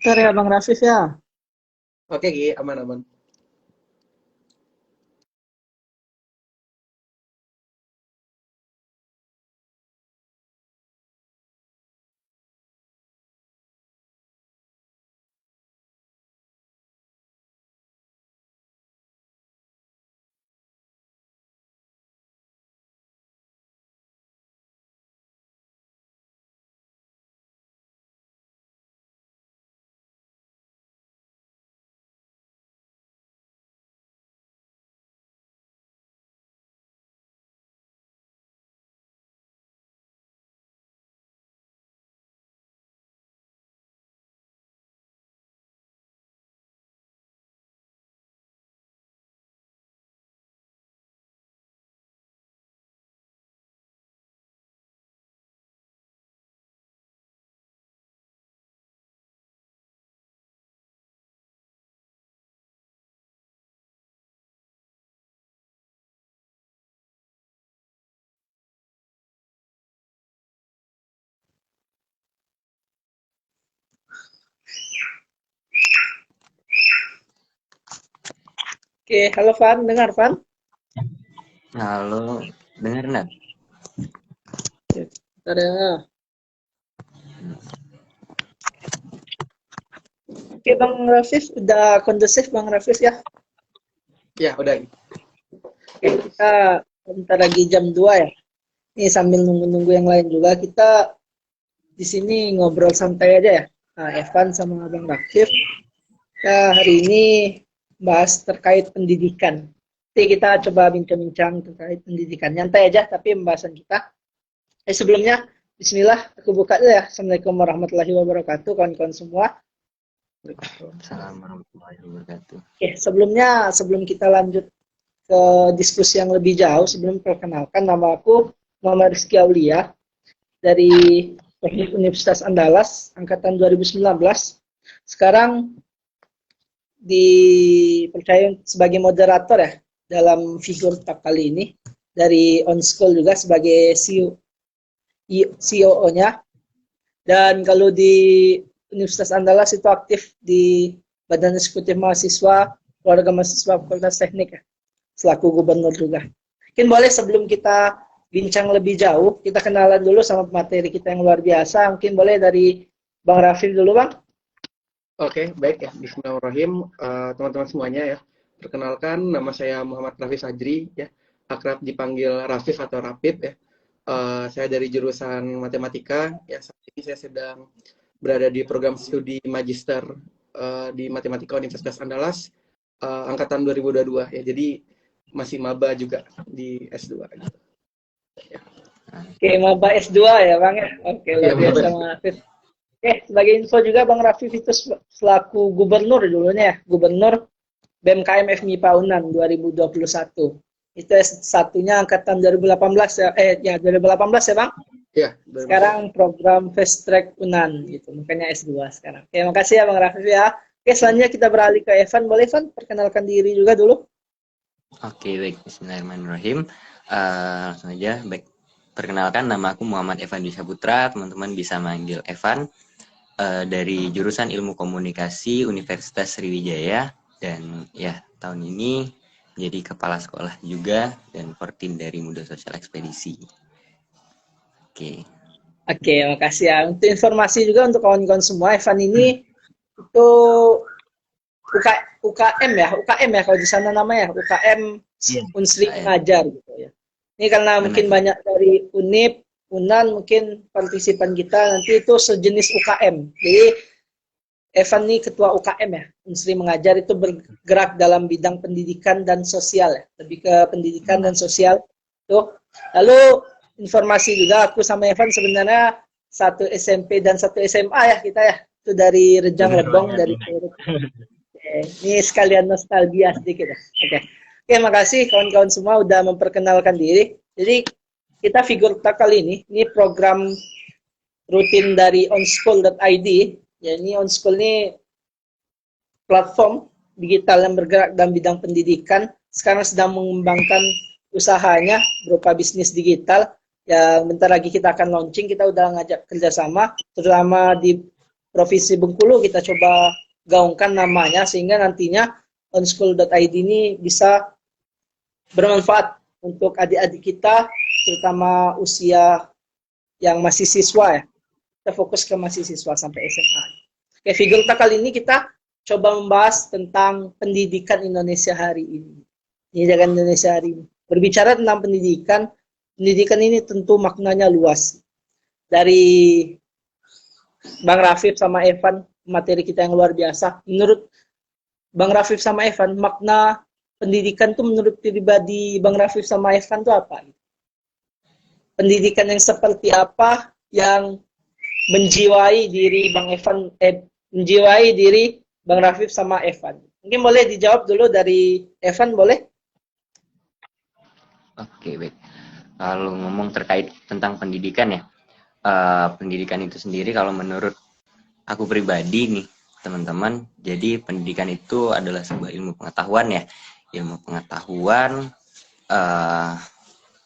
Bentar ya Bang Rafif ya. Oke, Gi, aman-aman. Oke, halo Van, dengar Van? Halo, dengar nggak? Oke, bentar ya. Oke Bang Rafif, udah kondusif Bang Rafif ya? Ya, udah. Oke, kita bentar lagi jam 2 ya. Ini sambil nunggu-nunggu yang lain juga, kita di sini ngobrol santai aja ya. Nah, Evan sama Bang Rafif, kita hari ini bahas terkait pendidikan. Nanti kita coba bincang-bincang terkait pendidikan. Nyantai aja, tapi pembahasan kita. Sebelumnya, Bismillah, aku buka dulu ya. Assalamualaikum warahmatullahi wabarakatuh, kawan-kawan semua. Assalamualaikum warahmatullahi wabarakatuh. Oke, sebelum kita lanjut ke diskusi yang lebih jauh, sebelum perkenalkan, nama aku Muhammad Rizky Aulia dari Teknik Universitas Andalas, angkatan 2019. Sekarang dipercaya sebagai moderator ya dalam figur talk kali ini, dari OnSchool juga sebagai CEO-nya. Dan kalau di Universitas Andalas itu aktif di Badan Eksekutif Mahasiswa, Keluarga Mahasiswa Fakultas Teknik ya, selaku gubernur juga. Mungkin boleh sebelum kita bincang lebih jauh, kita kenalan dulu sama materi kita yang luar biasa. Mungkin boleh dari Bang Rafif dulu Bang. Oke, baik ya. Bismillahirrahmanirrahim. Teman-teman semuanya ya. Perkenalkan, nama saya Muhammad Rafif Sajri ya. Akrab dipanggil Rafif atau Rapid ya. Saya dari jurusan matematika. Ya, saat ini saya sedang berada di program studi magister di Matematika Universitas Andalas angkatan 2022 ya. Jadi masih maba juga di S2 gitu. Ya. Oke, maba S2 ya Bang ya. Oke, luar Ya, biasa Bang Rafif. Oke, sebagai info juga Bang Rafif itu selaku gubernur dulunya ya, gubernur BMKM FMIPA UNAN 2021. Itu S1-nya angkatan 2018 ya, ya 2018 ya Bang. Ya, Sekarang program Fast Track UNAN gitu, makanya S2 sekarang. Oke, makasih ya Bang Rafif ya. Oke, selanjutnya kita beralih ke Evan. Boleh Evan perkenalkan diri juga dulu? Oke, baik. Bismillahirrahmanirrahim. Langsung aja. Baik. Perkenalkan, nama aku Muhammad Evan Saputra. Teman-teman bisa manggil Evan. Dari jurusan Ilmu Komunikasi Universitas Sriwijaya. Dan ya, tahun ini jadi kepala sekolah juga dan Kortim dari Muda Sosial Ekspedisi. Oke. Oke, makasih ya. Untuk informasi juga untuk kawan-kawan semua, Evan ini itu UKM ya kalau di sana namanya UKM Unsri Mengajar gitu ya. Ini karena mungkin banyak dari UNIP, UNAN mungkin partisipan kita nanti itu sejenis UKM. Jadi Evan ini ketua UKM ya, Unsri Mengajar itu bergerak dalam bidang pendidikan dan sosial ya, lebih ke pendidikan dan sosial. Tuh. Lalu informasi juga aku sama Evan sebenarnya satu SMP dan satu SMA ya kita ya. Itu dari Rejang Lebong dari ini sekalian nostalgia sedikit ya. Oke, makasih kawan-kawan semua udah memperkenalkan diri. Jadi kita figur tak kali ini program rutin dari onschool.id. Ya, ini onschool ini platform digital yang bergerak dalam bidang pendidikan. Sekarang sedang mengembangkan usahanya berupa bisnis digital. Yang bentar lagi kita akan launching. Kita udah ngajak kerjasama, terutama di Provinsi Bengkulu kita coba gaungkan namanya sehingga nantinya onschool.id ini bisa bermanfaat untuk adik-adik kita, terutama usia yang masih siswa ya. Kita fokus ke masih siswa sampai SMA. Oke, Figurta kali ini kita coba membahas tentang pendidikan Indonesia hari ini. Pendidikan Indonesia hari ini. Berbicara tentang pendidikan, pendidikan ini tentu maknanya luas. Dari Bang Rafif sama Evan, materi kita yang luar biasa. Menurut Bang Rafif sama Evan, makna pendidikan itu menurut pribadi Bang Rafif sama Evan itu apa? Pendidikan yang seperti apa yang menjiwai diri Bang Evan, menjiwai diri Bang Rafif sama Evan? Mungkin boleh dijawab dulu dari Evan, boleh? Oke, baik. Kalau ngomong terkait tentang pendidikan ya, pendidikan itu sendiri kalau menurut aku pribadi nih, teman-teman, jadi pendidikan itu adalah sebuah ilmu pengetahuan ya, ilmu pengetahuan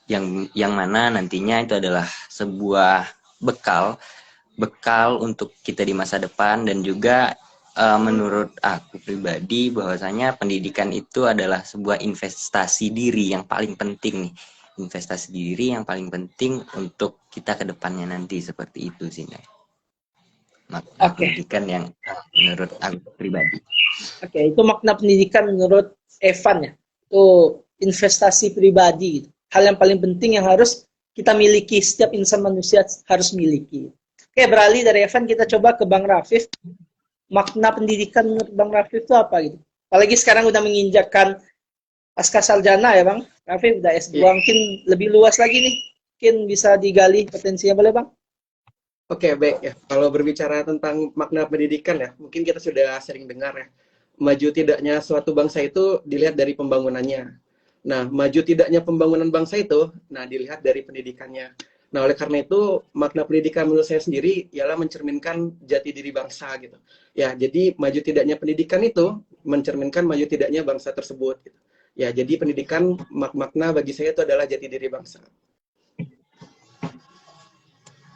yang mana nantinya itu adalah sebuah bekal untuk kita di masa depan, dan juga menurut aku pribadi bahwasanya pendidikan itu adalah sebuah investasi diri yang paling penting nih, investasi diri yang paling penting untuk kita ke depannya nanti, seperti itu sih Nay. Makna pendidikan yang menurut aku pribadi. Oke, itu makna pendidikan menurut Evan ya. Itu investasi pribadi gitu. Hal yang paling penting yang harus kita miliki, setiap insan manusia harus miliki. Oke, beralih dari Evan kita coba ke Bang Rafif. Makna pendidikan menurut Bang Rafif itu apa gitu? Apalagi sekarang udah menginjakkan pasca sarjana ya Bang. Rafif udah S2, mungkin lebih luas lagi nih. Mungkin bisa digali potensinya, boleh Bang? Oke, baik ya. Kalau berbicara tentang makna pendidikan ya, mungkin kita sudah sering dengar ya. Maju tidaknya suatu bangsa itu dilihat dari pembangunannya. Nah, maju tidaknya pembangunan bangsa itu, nah dilihat dari pendidikannya. Nah, oleh karena itu, makna pendidikan menurut saya sendiri ialah mencerminkan jati diri bangsa gitu. Ya, jadi maju tidaknya pendidikan itu mencerminkan maju tidaknya bangsa tersebut gitu. Ya, jadi pendidikan makna bagi saya itu adalah jati diri bangsa.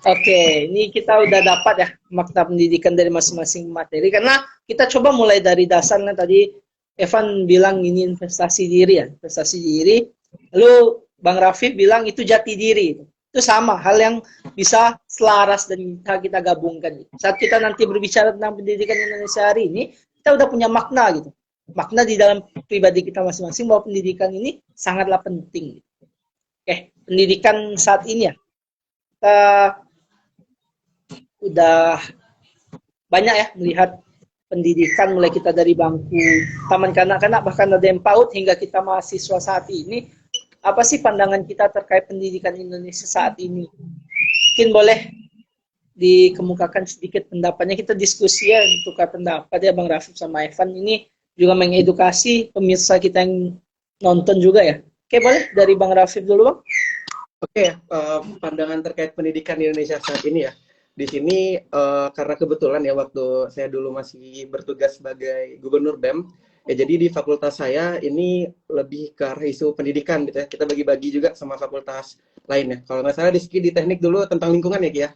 Oke, ini kita udah dapat ya makna pendidikan dari masing-masing materi, karena kita coba mulai dari dasarnya tadi. Evan bilang ini investasi diri ya, investasi diri. Lalu Bang Rafif bilang itu jati diri. Itu sama, hal yang bisa selaras dan kita gabungkan. Saat kita nanti berbicara tentang pendidikan Indonesia hari ini, kita udah punya makna gitu. Makna di dalam pribadi kita masing-masing bahwa pendidikan ini sangatlah penting. Oke, pendidikan saat ini ya, kita udah banyak ya melihat pendidikan, mulai kita dari bangku taman kanak-kanak, bahkan ada yang PAUD hingga kita mahasiswa saat ini. Apa sih pandangan kita terkait pendidikan Indonesia saat ini? Mungkin boleh dikemukakan sedikit pendapatnya, kita diskusi ya, tukar pendapat ya Bang Rafif sama Evan. Ini juga mengedukasi pemirsa kita yang nonton juga ya. Oke, boleh dari Bang Rafif dulu Bang. Oke, pandangan terkait pendidikan di Indonesia saat ini ya. Di sini karena kebetulan ya waktu saya dulu masih bertugas sebagai gubernur BEM, ya jadi di fakultas saya ini lebih ke arah isu pendidikan gitu ya. Kita bagi-bagi juga sama fakultas lain ya. Kalau nggak salah di teknik dulu tentang lingkungan ya Ki ya.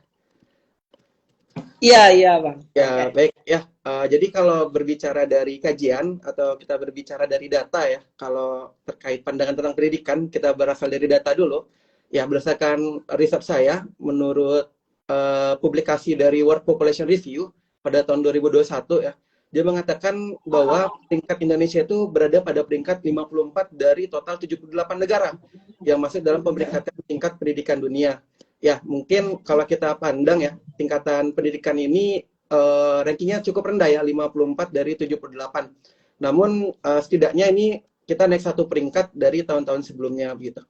Iya Bang. Ya baik ya. Jadi kalau berbicara dari kajian atau kita berbicara dari data ya, kalau terkait pandangan tentang pendidikan kita berasal dari data dulu. Ya berdasarkan riset saya, menurut publikasi dari World Population Review pada tahun 2021 ya, dia mengatakan bahwa tingkat Indonesia itu berada pada peringkat 54 dari total 78 negara yang masuk dalam peringkatan tingkat pendidikan dunia. Ya, mungkin kalau kita pandang ya, tingkatan pendidikan ini rankingnya cukup rendah ya, 54 dari 78. Namun setidaknya ini kita naik satu peringkat dari tahun-tahun sebelumnya begitu.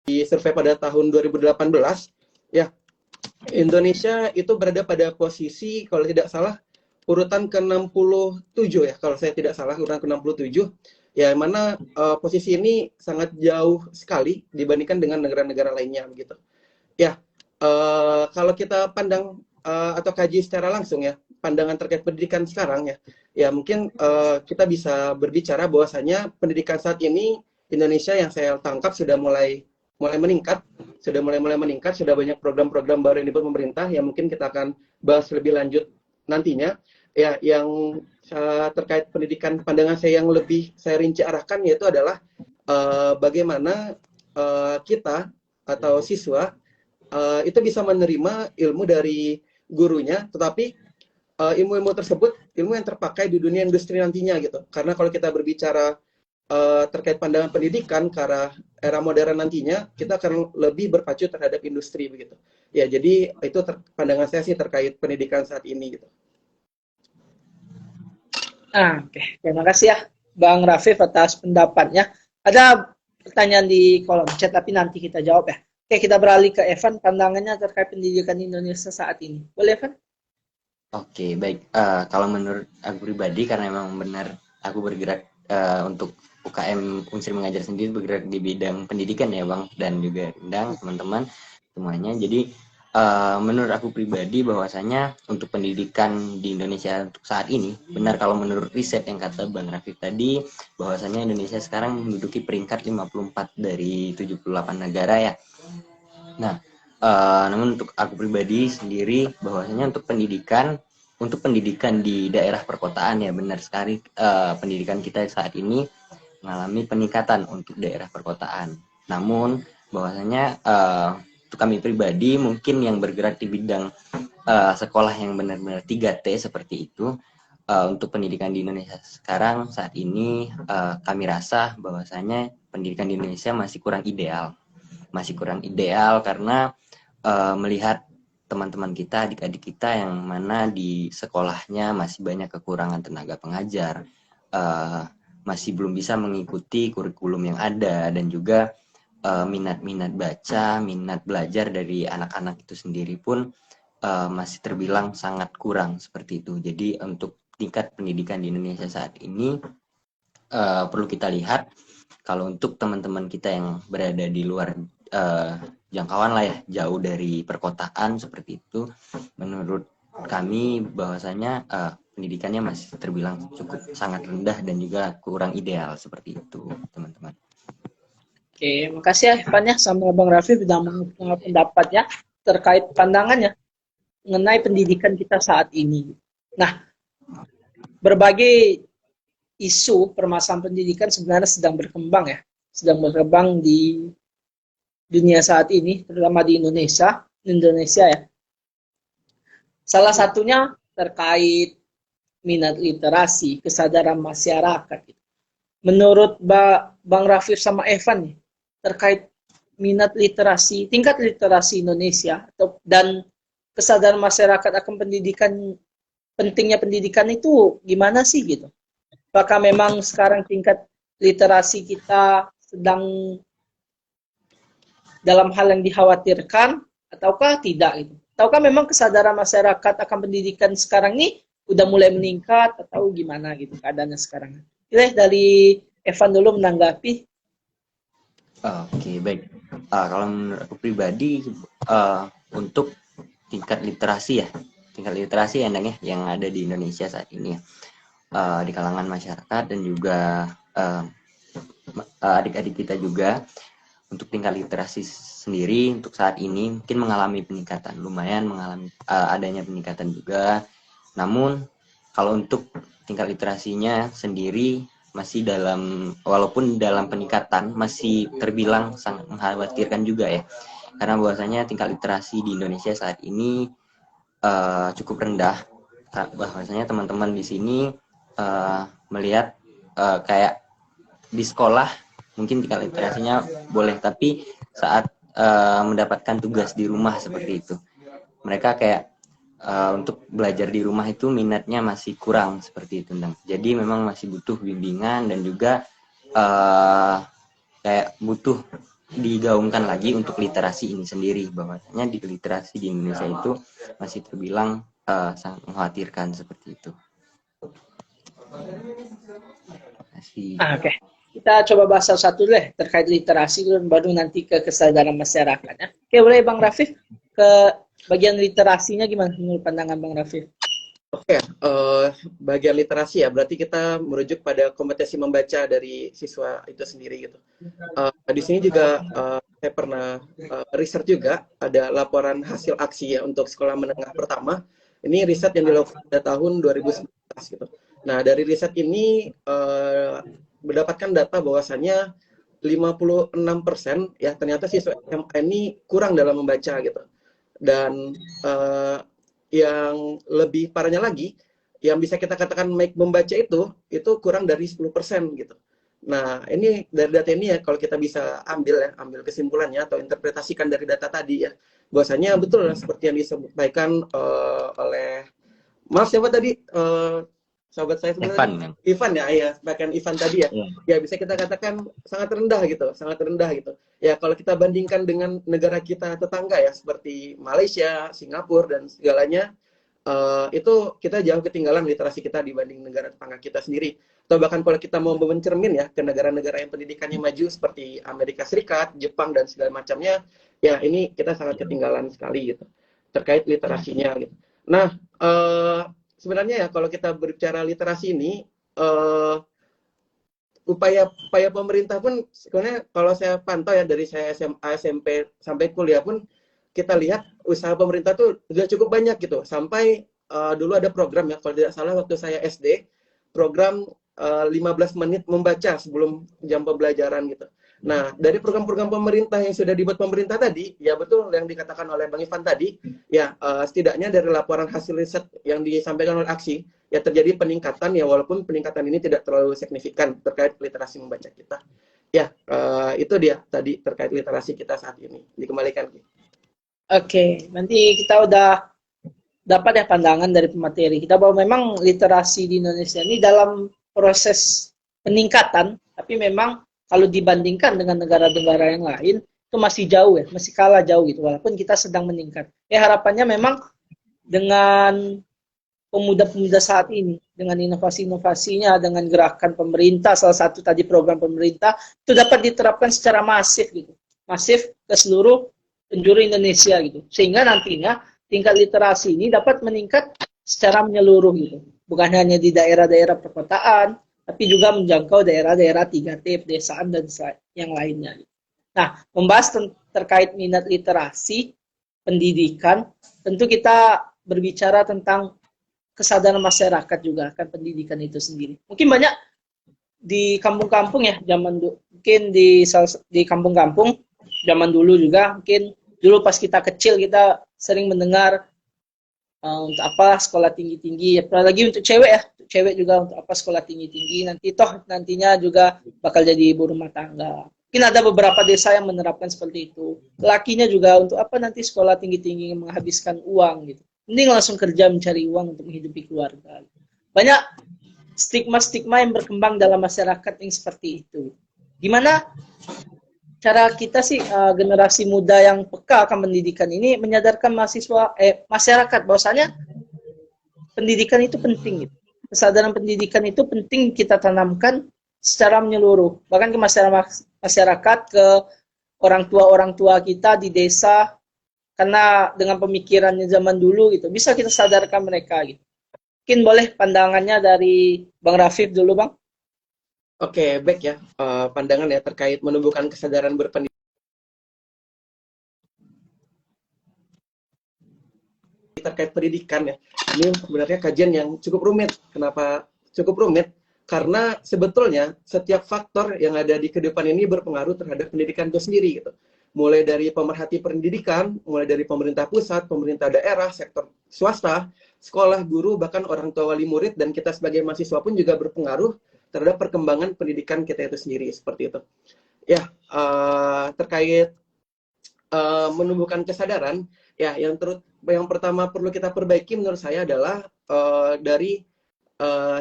Di survei pada tahun 2018 ya, Indonesia itu berada pada posisi kalau tidak salah urutan ke-67 ya, kalau saya tidak salah urutan ke-67 ya, mana posisi ini sangat jauh sekali dibandingkan dengan negara-negara lainnya begitu. Ya, kalau kita pandang atau kaji secara langsung ya, pandangan terkait pendidikan sekarang ya, ya mungkin kita bisa berbicara bahwasanya pendidikan saat ini Indonesia yang saya tangkap sudah mulai meningkat, sudah banyak program-program baru yang dibuat pemerintah yang mungkin kita akan bahas lebih lanjut nantinya. Ya, yang terkait pendidikan, pandangan saya yang lebih saya rinci arahkan yaitu adalah bagaimana kita atau siswa itu bisa menerima ilmu dari gurunya, tetapi ilmu-ilmu tersebut ilmu yang terpakai di dunia industri nantinya gitu. Karena kalau kita berbicara terkait pandangan pendidikan ke arah era modern nantinya, kita akan lebih berpacu terhadap industri begitu. Ya, jadi itu pandangan saya sih terkait pendidikan saat ini gitu. Oke. Terima kasih ya Bang Rafif atas pendapatnya. Ada pertanyaan di kolom chat tapi nanti kita jawab ya. Oke, kita beralih ke Evan, pandangannya terkait pendidikan Indonesia saat ini. Boleh, Evan? Oke, baik. Kalau menurut aku pribadi, karena memang benar aku bergerak untuk UKM Unsri Mengajar sendiri, bergerak di bidang pendidikan ya Bang, dan juga undang teman-teman semuanya. Jadi menurut aku pribadi bahwasanya untuk pendidikan di Indonesia untuk saat ini, benar kalau menurut riset yang kata Bang Rafif tadi, bahwasanya Indonesia sekarang menduduki peringkat 54 dari 78 negara ya. Nah, namun untuk aku pribadi sendiri bahwasanya untuk pendidikan di daerah perkotaan ya benar sekali, pendidikan kita saat ini mengalami peningkatan untuk daerah perkotaan. Namun bahwasanya untuk kami pribadi mungkin yang bergerak di bidang sekolah yang benar-benar 3T seperti itu, untuk pendidikan di Indonesia sekarang saat ini kami rasa bahwasanya pendidikan di Indonesia masih kurang ideal karena melihat teman-teman kita, adik-adik kita yang mana di sekolahnya masih banyak kekurangan tenaga pengajar, masih belum bisa mengikuti kurikulum yang ada, dan juga minat-minat baca, minat belajar dari anak-anak itu sendiri pun masih terbilang sangat kurang seperti itu. Jadi untuk tingkat pendidikan di Indonesia saat ini perlu kita lihat kalau untuk teman-teman kita yang berada di luar jangkauan lah ya, jauh dari perkotaan seperti itu, menurut kami bahwasanya pendidikannya masih terbilang cukup sangat rendah dan juga kurang ideal seperti itu, teman-teman. Oke, makasih ya Evan ya sama Bang Rafif sudah mengenai pendapatnya terkait pandangannya mengenai pendidikan kita saat ini. Nah, berbagai isu permasalahan pendidikan sebenarnya sedang berkembang di dunia saat ini, terutama di Indonesia ya. Salah satunya terkait minat literasi, kesadaran masyarakat. Menurut Bang Rafif sama Evan nih, terkait minat literasi, tingkat literasi Indonesia dan kesadaran masyarakat akan pentingnya pendidikan itu gimana sih gitu? Apakah memang sekarang tingkat literasi kita sedang dalam hal yang dikhawatirkan ataukah tidak gitu? Ataukah memang kesadaran masyarakat akan pendidikan sekarang ini udah mulai meningkat atau gimana gitu keadaannya sekarang? Dari Evan dulu menanggapi. Oke, baik. Kalau menurut aku pribadi untuk tingkat literasi yang ada di Indonesia saat ini di kalangan masyarakat dan juga adik-adik kita juga, untuk tingkat literasi sendiri untuk saat ini mungkin mengalami peningkatan, lumayan mengalami adanya peningkatan juga. Namun kalau untuk tingkat literasinya sendiri masih walaupun dalam peningkatan, masih terbilang sangat mengkhawatirkan juga ya, karena bahwasanya tingkat literasi di Indonesia saat ini cukup rendah. Bahwasanya teman-teman di sini melihat kayak di sekolah mungkin tingkat literasinya boleh, tapi saat mendapatkan tugas di rumah seperti itu, mereka kayak untuk belajar di rumah itu minatnya masih kurang seperti itu. Jadi memang masih butuh bimbingan dan juga kayak butuh digaungkan lagi untuk literasi ini sendiri, bahwasanya di literasi di Indonesia itu masih terbilang sangat mengkhawatirkan seperti itu. Oke. Kita coba bahas satu-satu deh terkait literasi dan baru nanti ke kesadaran masyarakatnya. Oke, boleh Bang Rafif ke bagian literasinya gimana menurut pandangan Bang Rafif? Oke, bagian literasi ya, berarti kita merujuk pada kompetensi membaca dari siswa itu sendiri gitu. Di sini juga saya pernah riset juga, ada laporan hasil aksi ya untuk sekolah menengah pertama. Ini riset yang dilakukan pada tahun 2019 gitu. Nah, dari riset ini mendapatkan data bahwasannya 56% ya ternyata siswa SMA ini kurang dalam membaca gitu. Dan yang lebih parahnya lagi, yang bisa kita katakan membaca itu kurang dari 10% gitu. Nah, ini dari data ini ya, kalau kita bisa ambil kesimpulannya atau interpretasikan dari data tadi ya, bahwasanya betul seperti yang disampaikan oleh, maaf siapa tadi, sahabat saya sebenarnya, Ivan ya, ya, bahkan Ivan tadi ya, ya bisa kita katakan sangat rendah gitu. Ya kalau kita bandingkan dengan negara kita tetangga ya, seperti Malaysia, Singapura dan segalanya, itu kita jauh ketinggalan literasi kita dibanding negara tetangga kita sendiri. Atau bahkan kalau kita mau mencermin ya ke negara-negara yang pendidikannya maju seperti Amerika Serikat, Jepang dan segala macamnya, ya ini kita sangat ketinggalan sekali gitu terkait literasinya gitu. Nah, sebenarnya ya kalau kita berbicara literasi ini, upaya pemerintah pun sebenarnya kalau saya pantau ya dari saya SMA, SMP sampai kuliah pun kita lihat usaha pemerintah tuh sudah cukup banyak gitu. Sampai dulu ada program ya kalau tidak salah waktu saya SD, program 15 menit membaca sebelum jam pembelajaran gitu. Nah, dari program-program pemerintah yang sudah dibuat pemerintah tadi, ya betul yang dikatakan oleh Bang Ivan tadi, ya setidaknya dari laporan hasil riset yang disampaikan oleh aksi, ya terjadi peningkatan ya walaupun peningkatan ini tidak terlalu signifikan terkait literasi membaca kita. Ya, itu dia tadi terkait literasi kita saat ini. Dikembalikan. Oke, nanti kita udah dapat ya pandangan dari pemateri kita bahwa memang literasi di Indonesia ini dalam proses peningkatan, tapi memang kalau dibandingkan dengan negara-negara yang lain itu masih jauh ya, masih kalah jauh gitu walaupun kita sedang meningkat. Ya harapannya memang dengan pemuda-pemuda saat ini dengan inovasi-inovasinya, dengan gerakan pemerintah, salah satu tadi program pemerintah itu dapat diterapkan secara masif gitu, masif ke seluruh penjuru Indonesia gitu, sehingga nantinya tingkat literasi ini dapat meningkat secara menyeluruh gitu, bukan hanya di daerah-daerah perkotaan, tapi juga menjangkau daerah-daerah 3T, pedesaan dan yang lainnya. Nah, membahas terkait minat literasi, pendidikan, tentu kita berbicara tentang kesadaran masyarakat juga akan pendidikan itu sendiri. Mungkin banyak di kampung-kampung ya, mungkin di kampung-kampung zaman dulu juga, mungkin dulu pas kita kecil kita sering mendengar untuk apa sekolah tinggi-tinggi, apalagi untuk cewek ya, untuk cewek juga untuk apa sekolah tinggi-tinggi, nantinya juga bakal jadi ibu rumah tangga. Mungkin ada beberapa desa yang menerapkan seperti itu. Lakinya juga untuk apa nanti sekolah tinggi-tinggi menghabiskan uang gitu. Mending langsung kerja mencari uang untuk menghidupi keluarga. Banyak stigma-stigma yang berkembang dalam masyarakat yang seperti itu. Gimana cara kita sih generasi muda yang peka akan pendidikan ini menyadarkan masyarakat bahwasanya pendidikan itu penting gitu. Kesadaran pendidikan itu penting kita tanamkan secara menyeluruh, bahkan ke masyarakat, ke orang tua kita di desa, karena dengan pemikirannya zaman dulu gitu bisa kita sadarkan mereka gitu. Mungkin boleh pandangannya dari Bang Rafif dulu, Bang. Oke, baik ya. Pandangan ya terkait menumbuhkan kesadaran berpendidikan terkait pendidikan ya. Ini sebenarnya kajian yang cukup rumit. Kenapa cukup rumit? Karena sebetulnya setiap faktor yang ada di kehidupan ini berpengaruh terhadap pendidikan itu sendiri gitu. Mulai dari pemerhati pendidikan, mulai dari pemerintah pusat, pemerintah daerah, sektor swasta, sekolah, guru, bahkan orang tua wali murid dan kita sebagai mahasiswa pun juga berpengaruh terhadap perkembangan pendidikan kita itu sendiri seperti itu. Ya, terkait menumbuhkan kesadaran, ya yang pertama perlu kita perbaiki menurut saya adalah dari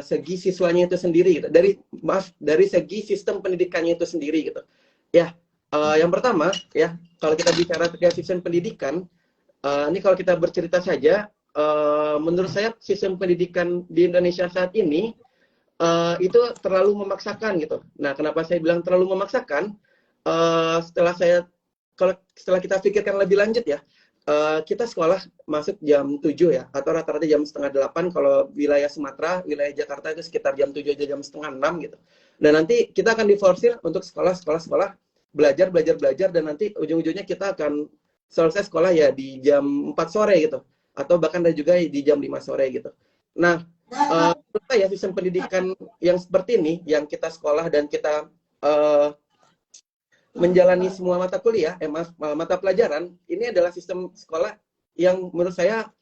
segi siswanya itu sendiri, gitu. Dari segi sistem pendidikannya itu sendiri, gitu. Ya, yang pertama, ya kalau kita bicara terkait sistem pendidikan, ini kalau kita bercerita saja, menurut saya sistem pendidikan di Indonesia saat ini itu terlalu memaksakan gitu. Nah, kenapa saya bilang terlalu memaksakan? Setelah kita pikirkan lebih lanjut ya, kita sekolah masuk jam 7 ya, atau rata-rata jam setengah 8 kalau wilayah Sumatera, wilayah Jakarta itu sekitar jam 7 aja, jam setengah 6 gitu. Dan nanti kita akan diforsir untuk sekolah, belajar, dan nanti ujung-ujungnya kita akan selesai sekolah ya di jam 4 sore gitu, atau bahkan ada juga di jam 5 sore gitu. Nah, menurut saya sistem pendidikan yang seperti ini, yang kita sekolah dan kita menjalani semua mata kuliah, mata pelajaran, ini adalah sistem sekolah yang menurut saya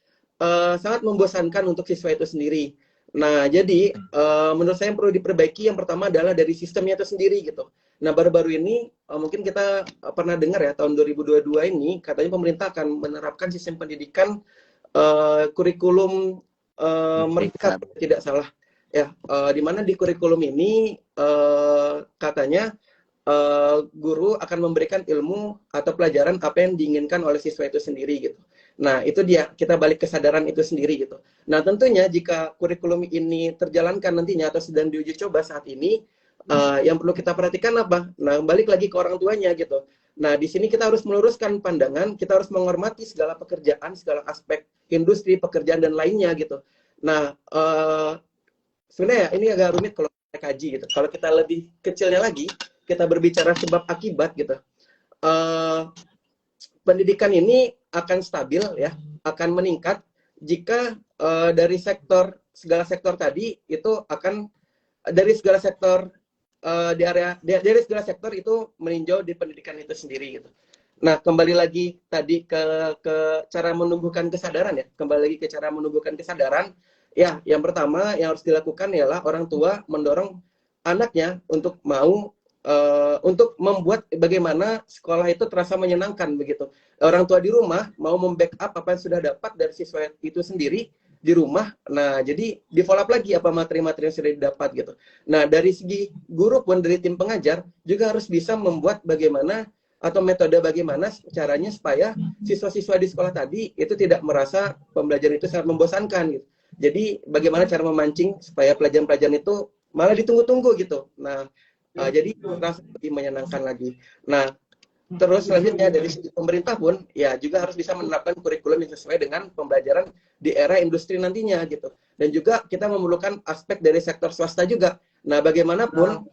sangat membosankan untuk siswa itu sendiri. Nah, jadi menurut saya yang perlu diperbaiki yang pertama adalah dari sistemnya itu sendiri gitu. Nah, baru-baru ini mungkin kita pernah dengar ya, tahun 2022 ini katanya pemerintah akan menerapkan sistem pendidikan kurikulum mereka tidak salah ya, di mana di kurikulum ini katanya guru akan memberikan ilmu atau pelajaran apa yang diinginkan oleh siswa itu sendiri gitu. Nah, itu dia, kita balik kesadaran itu sendiri gitu. Nah, tentunya jika kurikulum ini terjalankan nantinya atau sedang diuji coba saat ini, yang perlu kita perhatikan apa? Nah, balik lagi ke orang tuanya gitu. Nah, di sini kita harus meluruskan pandangan, kita harus menghormati segala pekerjaan, segala aspek industri, pekerjaan, dan lainnya gitu. Nah, sebenarnya ini agak rumit kalau kita kaji gitu. Kalau kita lebih kecilnya lagi, kita berbicara sebab akibat gitu. Pendidikan ini akan stabil ya, akan meningkat jika dari segala sektor tadi itu akan dari segala sektor dari segala sektor itu meninjau di pendidikan itu sendiri gitu. Nah, kembali lagi tadi ke cara menumbuhkan kesadaran ya. Kembali lagi ke cara menumbuhkan kesadaran. Ya, yang pertama yang harus dilakukan ialah orang tua mendorong anaknya untuk mau untuk membuat bagaimana sekolah itu terasa menyenangkan begitu. Orang tua di rumah mau membackup apa yang sudah dapat dari siswa itu sendiri di rumah. Nah, jadi di follow up lagi apa materi-materi yang sudah didapat gitu. Nah, dari segi guru pun dari tim pengajar juga harus bisa membuat bagaimana atau metode bagaimana caranya supaya siswa-siswa di sekolah tadi itu tidak merasa pembelajaran itu sangat membosankan gitu. Jadi bagaimana cara memancing supaya pelajaran-pelajaran itu malah ditunggu-tunggu gitu. Nah, jadi merasa lebih menyenangkan lagi. Nah, terus selanjutnya dari sisi pemerintah pun ya juga harus bisa menerapkan kurikulum yang sesuai dengan pembelajaran di era industri nantinya gitu. Dan juga kita memerlukan aspek dari sektor swasta juga. Nah, bagaimanapun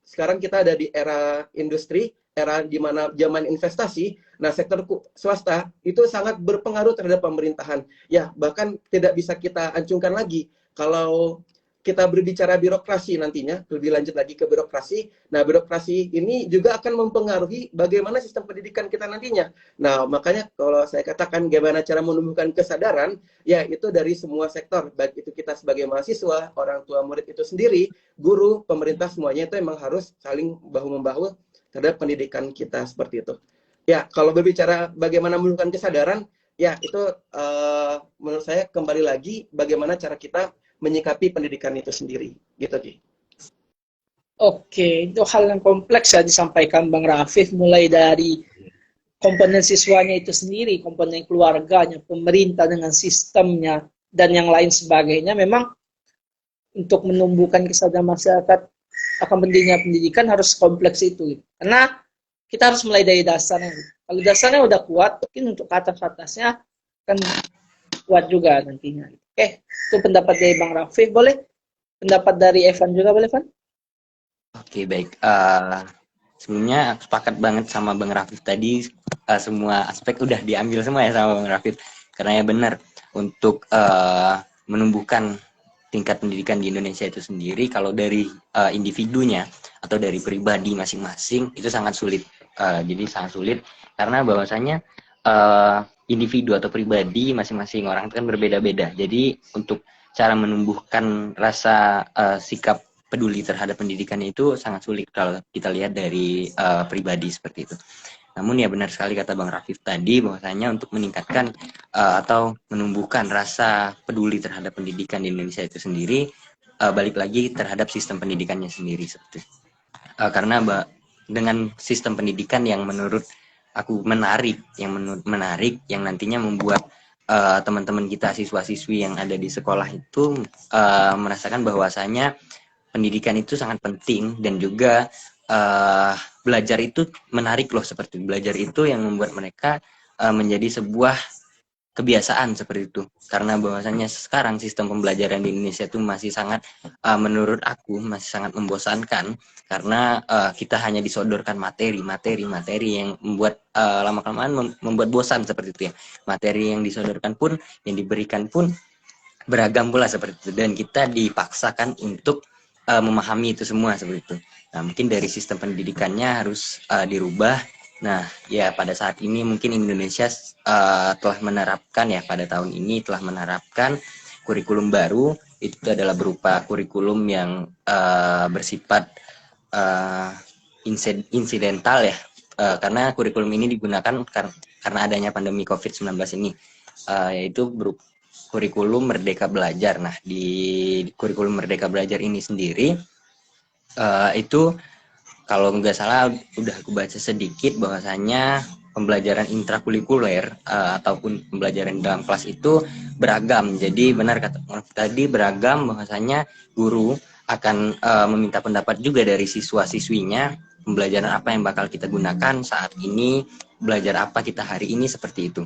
sekarang kita ada di era industri, era di mana zaman investasi. Nah, sektor swasta itu sangat berpengaruh terhadap pemerintahan. Ya, bahkan tidak bisa kita ancungkan lagi kalau kita berbicara birokrasi nantinya, lebih lanjut lagi ke birokrasi. Nah, birokrasi ini juga akan mempengaruhi bagaimana sistem pendidikan kita nantinya. Nah, makanya kalau saya katakan bagaimana cara menumbuhkan kesadaran, ya itu dari semua sektor, baik itu kita sebagai mahasiswa, orang tua murid itu sendiri, guru, pemerintah, semuanya itu memang harus saling bahu-membahu terhadap pendidikan kita seperti itu. Ya, kalau berbicara bagaimana menumbuhkan kesadaran, ya itu menurut saya kembali lagi bagaimana cara kita menyikapi pendidikan itu sendiri, gitu Ki. Oke, itu hal yang kompleks ya disampaikan Bang Rafif, mulai dari komponen siswanya itu sendiri, komponen keluarganya, pemerintah dengan sistemnya, dan yang lain sebagainya. Memang untuk menumbuhkan kesadaran masyarakat akan pentingnya pendidikan harus kompleks itu. Karena kita harus mulai dari dasarnya. Kalau dasarnya udah kuat, mungkin untuk atas-atasnya akan kuat juga nantinya. Oke, itu pendapat dari Bang Rafif. Boleh pendapat dari Evan juga, boleh, Evan? Oke, baik. Sebelumnya sepakat banget sama Bang Rafif tadi. Semua aspek udah diambil semua ya sama Bang Rafif. Karena ya benar, untuk menumbuhkan tingkat pendidikan di Indonesia itu sendiri, kalau dari individunya atau dari pribadi masing-masing, itu sangat sulit. Jadi sangat sulit, karena bahwasanya individu atau pribadi masing-masing orang itu kan berbeda-beda. Jadi untuk cara menumbuhkan rasa sikap peduli terhadap pendidikan itu sangat sulit kalau kita lihat dari pribadi seperti itu. Namun ya benar sekali kata Bang Rafif tadi, bahwasanya untuk meningkatkan atau menumbuhkan rasa peduli terhadap pendidikan di Indonesia itu sendiri, balik lagi terhadap sistem pendidikannya sendiri seperti itu. Karena dengan sistem pendidikan yang menurut aku menarik, yang nantinya membuat teman-teman kita siswa-siswi yang ada di sekolah itu merasakan bahwasanya pendidikan itu sangat penting, dan juga belajar itu menarik loh, seperti belajar itu yang membuat mereka menjadi sebuah kebiasaan seperti itu, karena bahwasanya sekarang sistem pembelajaran di Indonesia itu masih sangat menurut aku masih sangat membosankan, karena kita hanya disodorkan materi yang membuat lama-kelamaan membuat bosan seperti itu ya. Materi yang disodorkan pun, yang diberikan pun beragam pula seperti itu, dan kita dipaksakan untuk memahami itu semua seperti itu. Nah, mungkin dari sistem pendidikannya harus dirubah. Nah, ya pada saat ini mungkin Indonesia telah menerapkan ya, pada tahun ini telah menerapkan kurikulum baru. Itu adalah berupa kurikulum yang bersifat insidental ya, karena kurikulum ini digunakan karena adanya pandemi COVID-19 ini, yaitu berupa kurikulum Merdeka Belajar. Nah, di kurikulum Merdeka Belajar ini sendiri itu kalau nggak salah udah aku baca sedikit bahwasanya pembelajaran intrakurikuler ataupun pembelajaran dalam kelas itu beragam. Jadi benar kata tadi, beragam, bahwasanya guru akan meminta pendapat juga dari siswa-siswinya, pembelajaran apa yang bakal kita gunakan saat ini, belajar apa kita hari ini, seperti itu.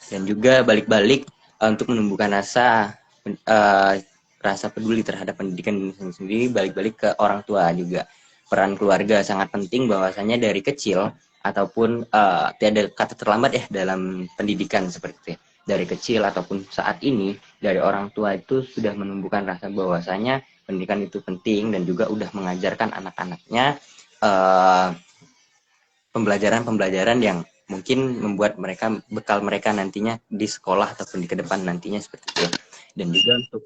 Dan juga balik-balik untuk menumbuhkan rasa peduli terhadap pendidikan sendiri, balik-balik ke orang tua juga. Peran keluarga sangat penting, bahwasanya dari kecil ataupun tiada kata terlambat ya dalam pendidikan seperti itu ya. Dari kecil ataupun saat ini, dari orang tua itu sudah menumbuhkan rasa bahwasanya pendidikan itu penting, dan juga udah mengajarkan anak-anaknya pembelajaran-pembelajaran yang mungkin membuat mereka, bekal mereka nantinya di sekolah ataupun di ke depan nantinya, seperti itu. Dan juga untuk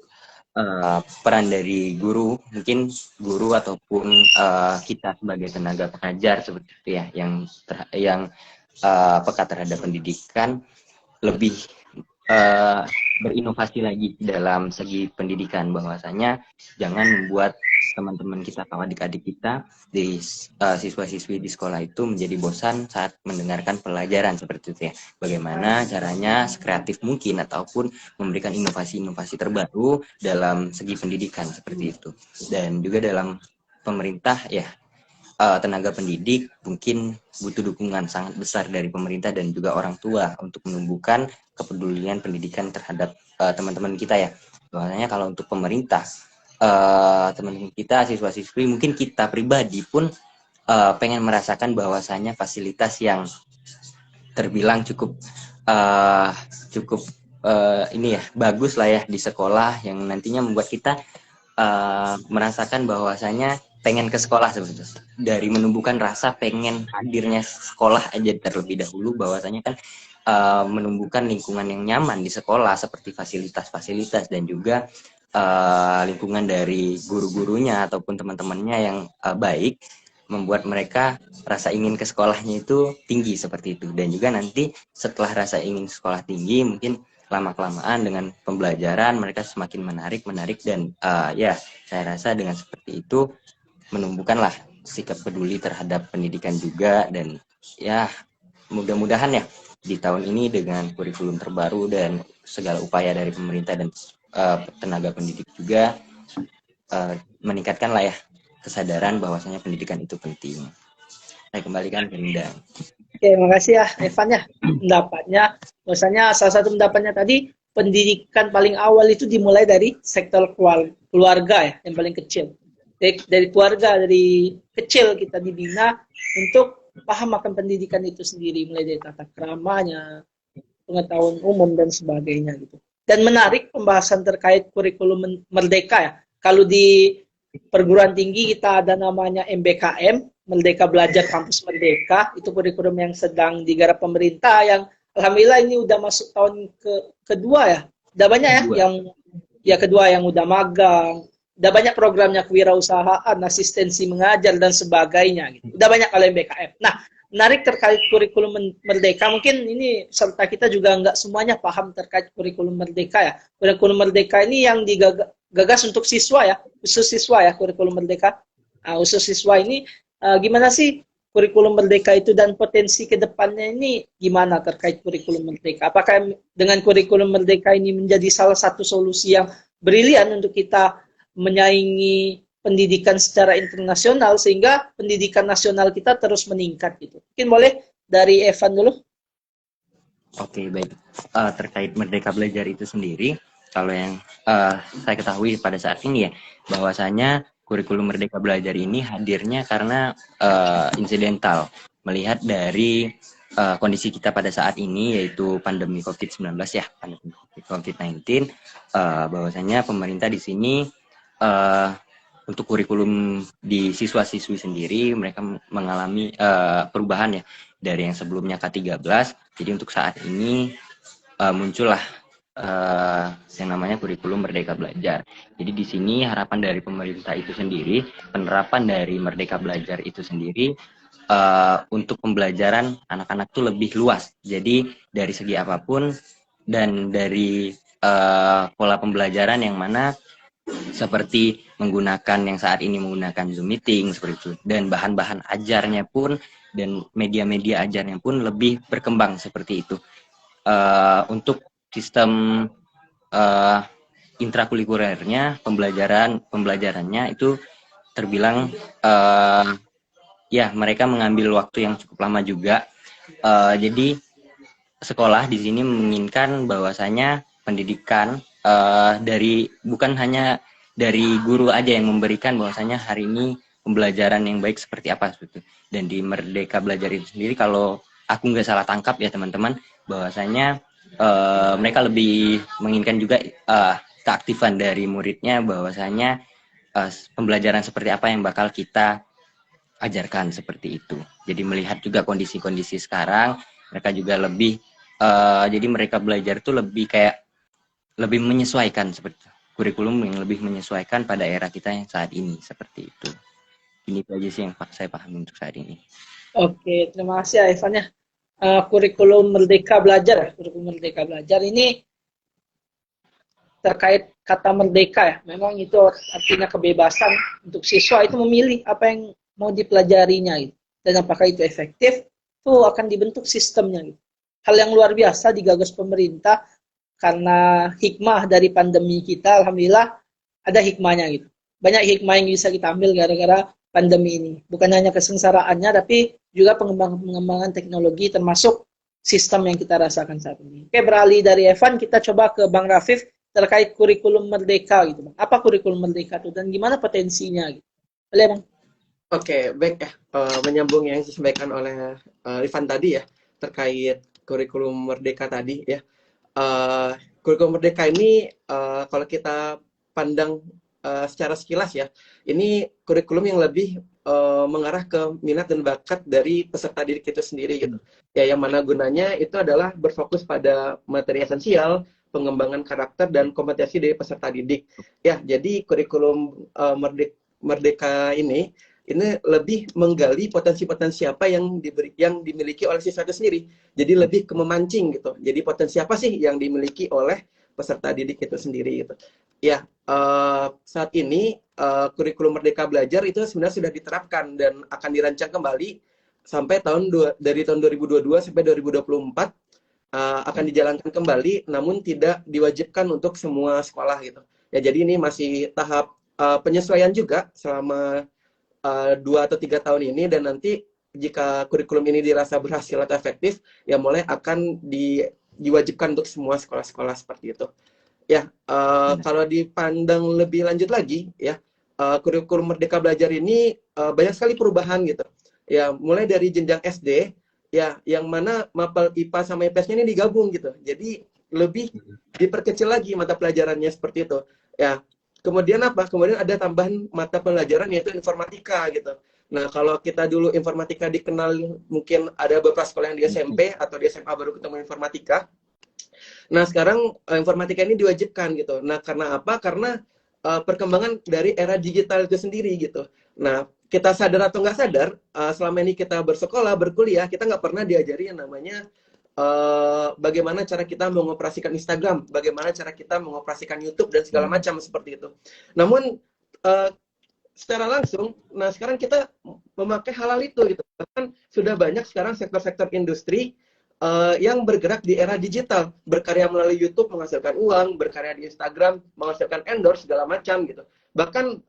peran dari guru, mungkin guru ataupun kita sebagai tenaga pengajar seperti itu ya, yang peka terhadap pendidikan, lebih berinovasi lagi dalam segi pendidikan, bahwasanya jangan membuat teman-teman kita atau adik-adik kita di siswa-siswi di sekolah itu menjadi bosan saat mendengarkan pelajaran seperti itu ya. Bagaimana caranya sekreatif mungkin ataupun memberikan inovasi-inovasi terbaru dalam segi pendidikan seperti itu. Dan juga dalam pemerintah ya, tenaga pendidik mungkin butuh dukungan sangat besar dari pemerintah dan juga orang tua untuk menumbuhkan kepedulian pendidikan terhadap teman-teman kita ya. Bahwasanya kalau untuk pemerintah, teman-teman kita, siswa-siswi, mungkin kita pribadi pun pengen merasakan bahwasanya fasilitas yang terbilang cukup ini ya, bagus lah ya di sekolah, yang nantinya membuat kita merasakan bahwasanya pengen ke sekolah seperti itu. Dari menumbuhkan rasa pengen hadirnya sekolah aja terlebih dahulu, bahwasanya kan menumbuhkan lingkungan yang nyaman di sekolah, seperti fasilitas-fasilitas dan juga lingkungan dari guru-gurunya ataupun teman-temannya yang baik, membuat mereka rasa ingin ke sekolahnya itu tinggi seperti itu. Dan juga nanti setelah rasa ingin sekolah tinggi, mungkin lama-kelamaan dengan pembelajaran mereka semakin menarik dan ya saya rasa dengan seperti itu menumbuhkanlah sikap peduli terhadap pendidikan juga. Dan ya mudah-mudahan ya di tahun ini dengan kurikulum terbaru dan segala upaya dari pemerintah dan tenaga pendidik juga meningkatkan lah ya kesadaran bahwasanya pendidikan itu penting. Saya kembalikan ke Linda. Oke, makasih ya Evan ya pendapatnya. Bahwasanya salah satu pendapatnya tadi, pendidikan paling awal itu dimulai dari sektor keluarga ya, yang paling kecil. Dari keluarga, dari kecil kita dibina untuk paham akan pendidikan itu sendiri, mulai dari tata keramanya, pengetahuan umum dan sebagainya gitu. Dan menarik pembahasan terkait kurikulum merdeka ya. Kalau di perguruan tinggi kita ada namanya MBKM, Merdeka Belajar Kampus Merdeka, itu kurikulum yang sedang digarap pemerintah, yang alhamdulillah ini udah masuk tahun kedua ya. Udah banyak ya yang ya kedua yang udah magang. Udah banyak programnya kewirausahaan, asistensi mengajar dan sebagainya gitu. Udah banyak kalau MBKM. Nah, menarik terkait kurikulum merdeka, mungkin ini serta kita juga nggak semuanya paham terkait kurikulum merdeka ya. Kurikulum merdeka ini yang digagas untuk siswa ya, khusus siswa ya kurikulum merdeka. Nah, khusus siswa ini gimana sih kurikulum merdeka itu, dan potensi ke depannya ini gimana terkait kurikulum merdeka? Apakah dengan kurikulum merdeka ini menjadi salah satu solusi yang brilian untuk kita menyaingi pendidikan secara internasional, sehingga pendidikan nasional kita terus meningkat gitu? Mungkin boleh dari Evan dulu. Oke, baik. Terkait Merdeka Belajar itu sendiri, kalau yang saya ketahui pada saat ini ya, bahwasanya kurikulum Merdeka Belajar ini hadirnya karena insidental, melihat dari kondisi kita pada saat ini, yaitu pandemi COVID-19 ya, pandemi COVID-19, bahwasanya pemerintah di sini untuk kurikulum di siswa-siswi sendiri, mereka mengalami perubahan ya, dari yang sebelumnya K13. Jadi untuk saat ini muncullah yang namanya kurikulum Merdeka Belajar. Jadi di sini harapan dari pemerintah itu sendiri, penerapan dari Merdeka Belajar itu sendiri untuk pembelajaran anak-anak itu lebih luas. Jadi dari segi apapun dan dari pola pembelajaran yang mana seperti menggunakan yang saat ini menggunakan Zoom meeting seperti itu, dan bahan-bahan ajarnya pun dan media-media ajarnya pun lebih berkembang seperti itu. Untuk sistem intrakurikulernya, pembelajarannya itu terbilang ya mereka mengambil waktu yang cukup lama juga. Jadi sekolah di sini menginginkan bahwasanya pendidikan dari bukan hanya dari guru aja yang memberikan bahwasanya hari ini pembelajaran yang baik seperti apa gitu. Dan di Merdeka Belajar itu sendiri, kalau aku nggak salah tangkap ya teman-teman, bahwasanya mereka lebih menginginkan juga keaktifan dari muridnya, bahwasanya pembelajaran seperti apa yang bakal kita ajarkan seperti itu. Jadi melihat juga kondisi-kondisi sekarang, mereka juga lebih jadi mereka belajar itu lebih kayak lebih menyesuaikan seperti itu. Kurikulum yang lebih menyesuaikan pada era kita yang saat ini seperti itu. Ini aja sih yang saya pahami untuk saat ini. Oke, terima kasih ya Evan ya. Kurikulum Merdeka Belajar, kurikulum Merdeka Belajar ini terkait kata merdeka ya. Memang itu artinya kebebasan untuk siswa itu memilih apa yang mau dipelajarinya gitu. Dan apakah itu efektif, itu akan dibentuk sistemnya gitu. Hal yang luar biasa digagas pemerintah karena hikmah dari pandemi kita, alhamdulillah ada hikmahnya gitu. Banyak hikmah yang bisa kita ambil gara-gara pandemi ini. Bukan hanya kesengsaraannya, tapi juga pengembangan teknologi termasuk sistem yang kita rasakan saat ini. Oke, beralih dari Evan, kita coba ke Bang Rafif terkait kurikulum merdeka gitu, Bang. Apa kurikulum merdeka itu dan gimana potensinya gitu? Boleh, Bang? Oke, baik ya. Menyambung yang disampaikan oleh Ivan tadi ya, terkait kurikulum merdeka tadi ya. Kurikulum merdeka ini kalau kita pandang secara sekilas ya, ini kurikulum yang lebih mengarah ke minat dan bakat dari peserta didik itu sendiri gitu. Ya, yang mana gunanya itu adalah berfokus pada materi esensial, pengembangan karakter dan kompetensi dari peserta didik. Ya, jadi kurikulum merdeka ini lebih menggali potensi-potensi apa yang dimiliki oleh siswa itu sendiri. Jadi lebih ke memancing gitu. Jadi potensi apa sih yang dimiliki oleh peserta didik itu sendiri gitu. Ya, saat ini kurikulum Merdeka Belajar itu sebenarnya sudah diterapkan dan akan dirancang kembali sampai dari tahun 2022 sampai 2024 akan dijalankan kembali, namun tidak diwajibkan untuk semua sekolah gitu. Ya, jadi ini masih tahap penyesuaian juga selama 2 atau 3 tahun ini, dan nanti jika kurikulum ini dirasa berhasil atau efektif, ya mulai akan diwajibkan untuk semua sekolah-sekolah seperti itu. Ya, kalau dipandang lebih lanjut lagi, ya kurikulum Merdeka Belajar ini banyak sekali perubahan gitu. Ya, mulai dari jenjang SD, ya yang mana mapel IPA sama IPS-nya ini digabung gitu. Jadi lebih diperkecil lagi mata pelajarannya seperti itu. Ya, kemudian apa? Kemudian ada tambahan mata pelajaran yaitu informatika gitu. Nah, kalau kita dulu informatika dikenal mungkin ada beberapa sekolah yang di SMP atau di SMA baru ketemu informatika. Nah, sekarang informatika ini diwajibkan gitu. Nah, karena apa? Karena perkembangan dari era digital itu sendiri gitu. Nah, kita sadar atau nggak sadar, selama ini kita bersekolah, berkuliah, kita nggak pernah diajari yang namanya bagaimana cara kita mengoperasikan Instagram, bagaimana cara kita mengoperasikan YouTube dan segala macam seperti itu. Namun secara langsung, nah sekarang kita memakai hal-hal itu gitu. Bahkan sudah banyak sekarang sektor-sektor industri yang bergerak di era digital, berkarya melalui YouTube menghasilkan uang, berkarya di Instagram menghasilkan endorse segala macam gitu. Bahkan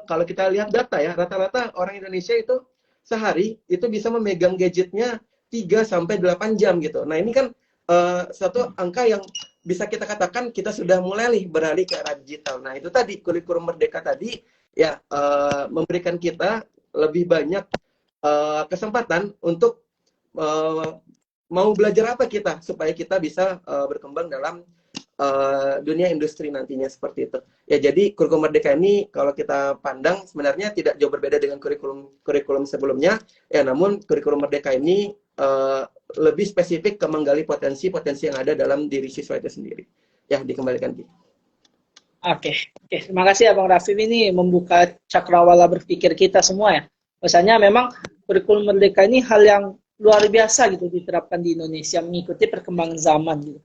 kalau kita lihat data ya, rata-rata orang Indonesia itu sehari itu bisa memegang gadgetnya 3 sampai 8 jam gitu. Nah, ini kan suatu angka yang bisa kita katakan kita sudah mulai beralih ke era digital. Nah, itu tadi kurikulum Merdeka tadi ya memberikan kita lebih banyak kesempatan untuk mau belajar apa kita supaya kita bisa berkembang dalam dunia industri nantinya seperti itu. Ya, jadi kurikulum Merdeka ini kalau kita pandang sebenarnya tidak jauh berbeda dengan kurikulum sebelumnya. Ya, namun kurikulum Merdeka ini lebih spesifik ke menggali potensi-potensi yang ada dalam diri siswa itu sendiri. Ya, dikembalikan. Oke, terima kasih ya Bang Rafif, ini membuka cakrawala berpikir kita semua ya. Misalnya memang kurikulum Merdeka ini hal yang luar biasa gitu diterapkan di Indonesia mengikuti perkembangan zaman gitu.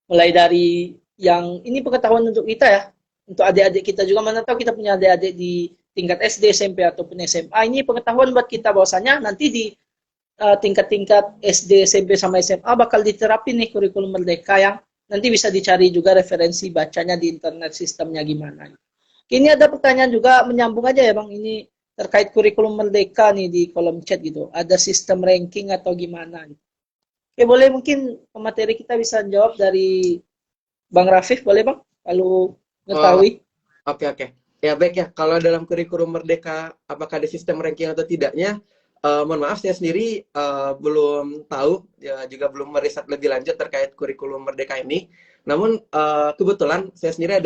Mulai dari yang ini pengetahuan untuk kita ya, untuk adik-adik kita juga, mana tahu kita punya adik-adik di tingkat SD, SMP ataupun SMA, ini pengetahuan buat kita bahwasanya nanti di tingkat-tingkat SD, SMP sama SMA bakal diterapin nih kurikulum Merdeka yang nanti bisa dicari juga referensi bacanya di internet sistemnya gimana. Ini ada pertanyaan juga menyambung aja ya Bang, ini terkait kurikulum Merdeka nih di kolom chat gitu. Ada sistem ranking atau gimana gitu. Oke, boleh mungkin pemateri kita bisa jawab dari Bang Rafif, boleh Bang? Kalau mengetahui. Oke. Ya baik ya, kalau dalam kurikulum Merdeka apakah ada sistem ranking atau tidaknya, mohon maaf saya sendiri belum tahu, ya, juga belum meriset lebih lanjut terkait kurikulum Merdeka ini. Namun kebetulan saya sendiri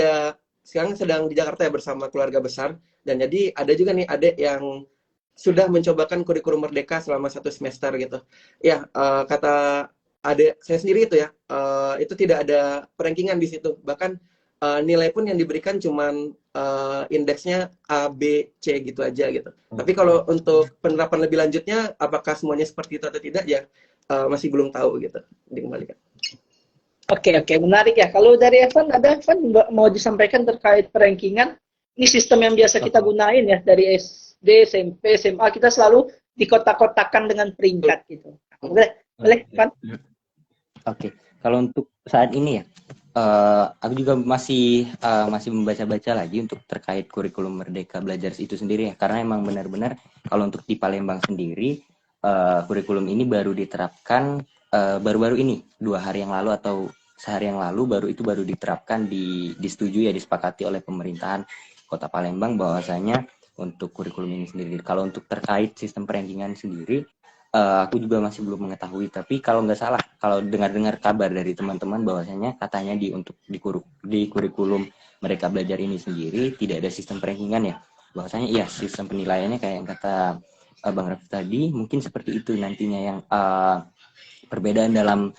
sekarang sedang di Jakarta ya bersama keluarga besar, dan jadi ada juga nih adik yang sudah mencobakan kurikulum Merdeka selama 1 semester gitu. Ya, kata adik saya sendiri itu ya, itu tidak ada perankingan di situ. Bahkan nilai pun yang diberikan cuman indeksnya A, B, C gitu aja gitu. Tapi kalau untuk penerapan lebih lanjutnya, apakah semuanya seperti itu atau tidak ya masih belum tahu gitu. Dikembalikan. Oke, menarik ya. Kalau dari Evan, mau disampaikan terkait perankingan? Ini sistem yang biasa kita gunain ya, dari SD, SMP, SMA, kita selalu dikotak-kotakan dengan peringkat gitu. Boleh Evan? Oke, kalau untuk saat ini ya, aku juga masih membaca-baca lagi untuk terkait kurikulum Merdeka Belajar itu sendiri ya, karena emang benar-benar kalau untuk di Palembang sendiri kurikulum ini baru diterapkan baru-baru ini 2 hari yang lalu atau sehari yang lalu baru diterapkan, disetujui ya, disepakati oleh pemerintahan Kota Palembang bahwasanya untuk kurikulum ini sendiri. Kalau untuk terkait sistem perankingan sendiri, aku juga masih belum mengetahui, tapi kalau nggak salah, kalau dengar-dengar kabar dari teman-teman bahwasanya katanya di kurikulum Merdeka Belajar ini sendiri tidak ada sistem perankingan ya, bahwasanya iya sistem penilaiannya kayak yang kata Bang Raffi tadi, mungkin seperti itu nantinya yang perbedaan dalam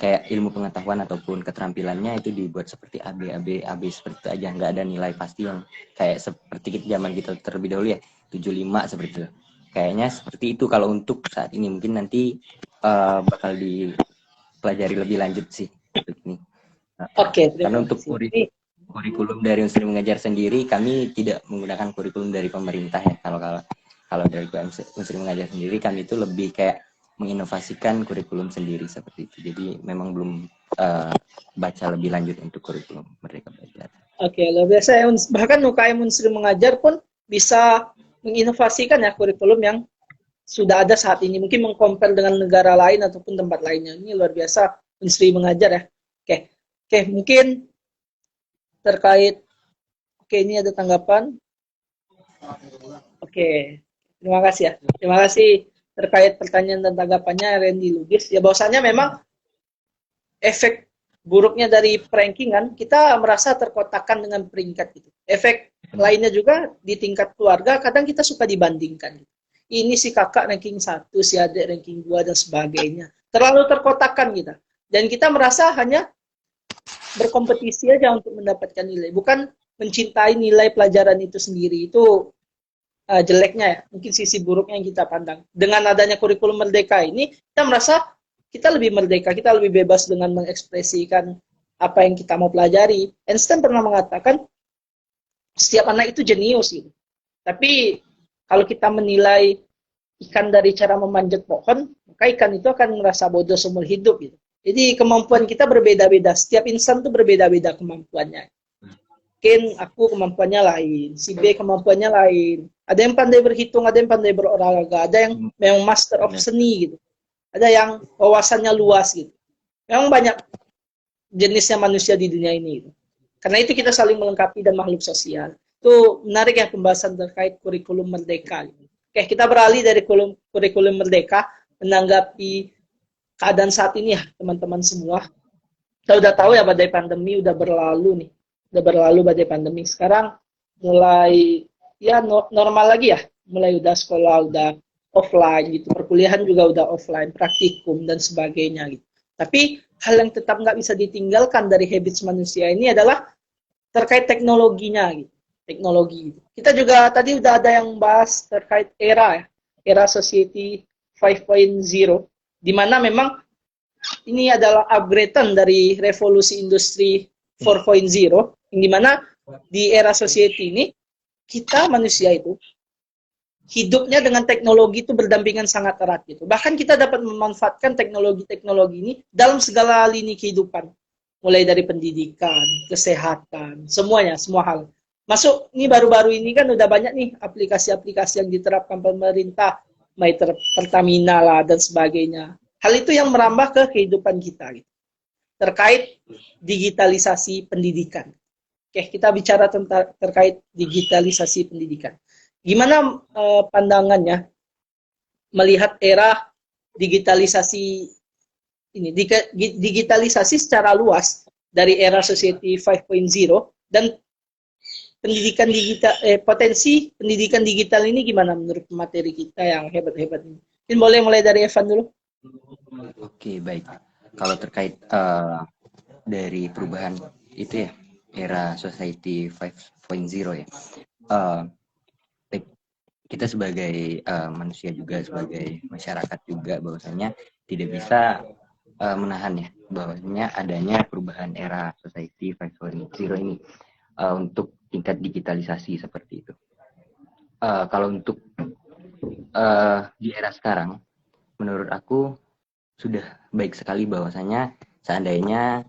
kayak ilmu pengetahuan ataupun keterampilannya itu dibuat seperti AB seperti itu aja, nggak ada nilai pasti yang kayak seperti zaman kita terlebih dahulu ya 75 seperti itu. Kayaknya seperti itu kalau untuk saat ini. Mungkin nanti bakal dipelajari lebih lanjut sih untuk ini. Oke, karena untuk kurikulum dari Unsri Mengajar sendiri, kami tidak menggunakan kurikulum dari pemerintah ya. Kalau dari Unsri Mengajar sendiri, kami itu lebih kayak menginovasikan kurikulum sendiri seperti itu. Jadi memang belum baca lebih lanjut untuk kurikulum Merdeka Belajar. Oke, luar biasa ya. Bahkan UKM Unsri Mengajar pun bisa menginovasikan ya kurikulum yang sudah ada saat ini. Mungkin mengkompar dengan negara lain ataupun tempat lainnya. Ini luar biasa Unsri Mengajar ya. Oke, mungkin terkait. Oke, ini ada tanggapan. Oke, terima kasih ya. Terima kasih terkait pertanyaan dan tanggapannya Randy Lugis. Ya, bahwasanya memang efek buruknya dari perankingan, kita merasa terkotakkan dengan peringkat gitu. Efek lainnya juga di tingkat keluarga, kadang kita suka dibandingkan. Ini si kakak ranking 1, si adik ranking 2, dan sebagainya. Terlalu terkotakkan kita. Dan kita merasa hanya berkompetisi aja untuk mendapatkan nilai. Bukan mencintai nilai pelajaran itu sendiri. Itu jeleknya ya. Mungkin sisi buruknya yang kita pandang. Dengan adanya kurikulum Merdeka ini, kita merasa kita lebih merdeka, kita lebih bebas dengan mengekspresikan apa yang kita mau pelajari. Einstein pernah mengatakan, setiap anak itu jenius gitu. Tapi kalau kita menilai ikan dari cara memanjat pohon, maka ikan itu akan merasa bodoh seumur hidup gitu. Jadi kemampuan kita berbeda-beda. Setiap insan itu berbeda-beda kemampuannya. Mungkin aku kemampuannya lain, si B kemampuannya lain. Ada yang pandai berhitung, ada yang pandai berolahraga, ada yang memang master of seni gitu. Ada yang wawasannya luas gitu. Memang banyak jenisnya manusia di dunia ini. Karena itu kita saling melengkapi dan makhluk sosial. Itu menarik ya pembahasan terkait kurikulum merdeka. Oke, kita beralih dari kurikulum merdeka menanggapi keadaan saat ini ya teman-teman semua. Kita udah tahu ya badai pandemi udah berlalu nih. Udah berlalu badai pandemi. Sekarang mulai ya normal lagi ya. Mulai udah sekolah udah offline gitu. Perkuliahan juga udah offline, praktikum dan sebagainya gitu. Tapi hal yang tetap nggak bisa ditinggalkan dari habits manusia ini adalah terkait teknologinya gitu. Teknologi gitu. Kita juga tadi udah ada yang bahas terkait era ya. Era society 5.0 di mana memang ini adalah upgradean dari revolusi industri 4.0 yang dimana di era society ini kita manusia itu hidupnya dengan teknologi itu berdampingan sangat erat gitu. Bahkan kita dapat memanfaatkan teknologi-teknologi ini dalam segala lini kehidupan. Mulai dari pendidikan, kesehatan, semuanya, semua hal. Masuk ini baru-baru ini kan udah banyak nih aplikasi-aplikasi yang diterapkan pemerintah, Pertamina lah dan sebagainya. Hal itu yang merambah ke kehidupan kita gitu. Terkait digitalisasi pendidikan. Oke, kita bicara tentang terkait digitalisasi pendidikan. Gimana pandangannya melihat era digitalisasi ini, digitalisasi secara luas dari era society 5.0 dan pendidikan digital, potensi pendidikan digital ini gimana menurut materi kita yang hebat-hebat ini? Mungkin boleh mulai dari Evan dulu. Oke, baik. Kalau terkait dari perubahan itu ya, era society 5.0 ya. Kita sebagai manusia juga, sebagai masyarakat juga, bahwasanya tidak bisa menahan ya bahwasanya adanya perubahan era society 5.0 ini untuk tingkat digitalisasi seperti itu. Kalau untuk di era sekarang, menurut aku sudah baik sekali bahwasanya seandainya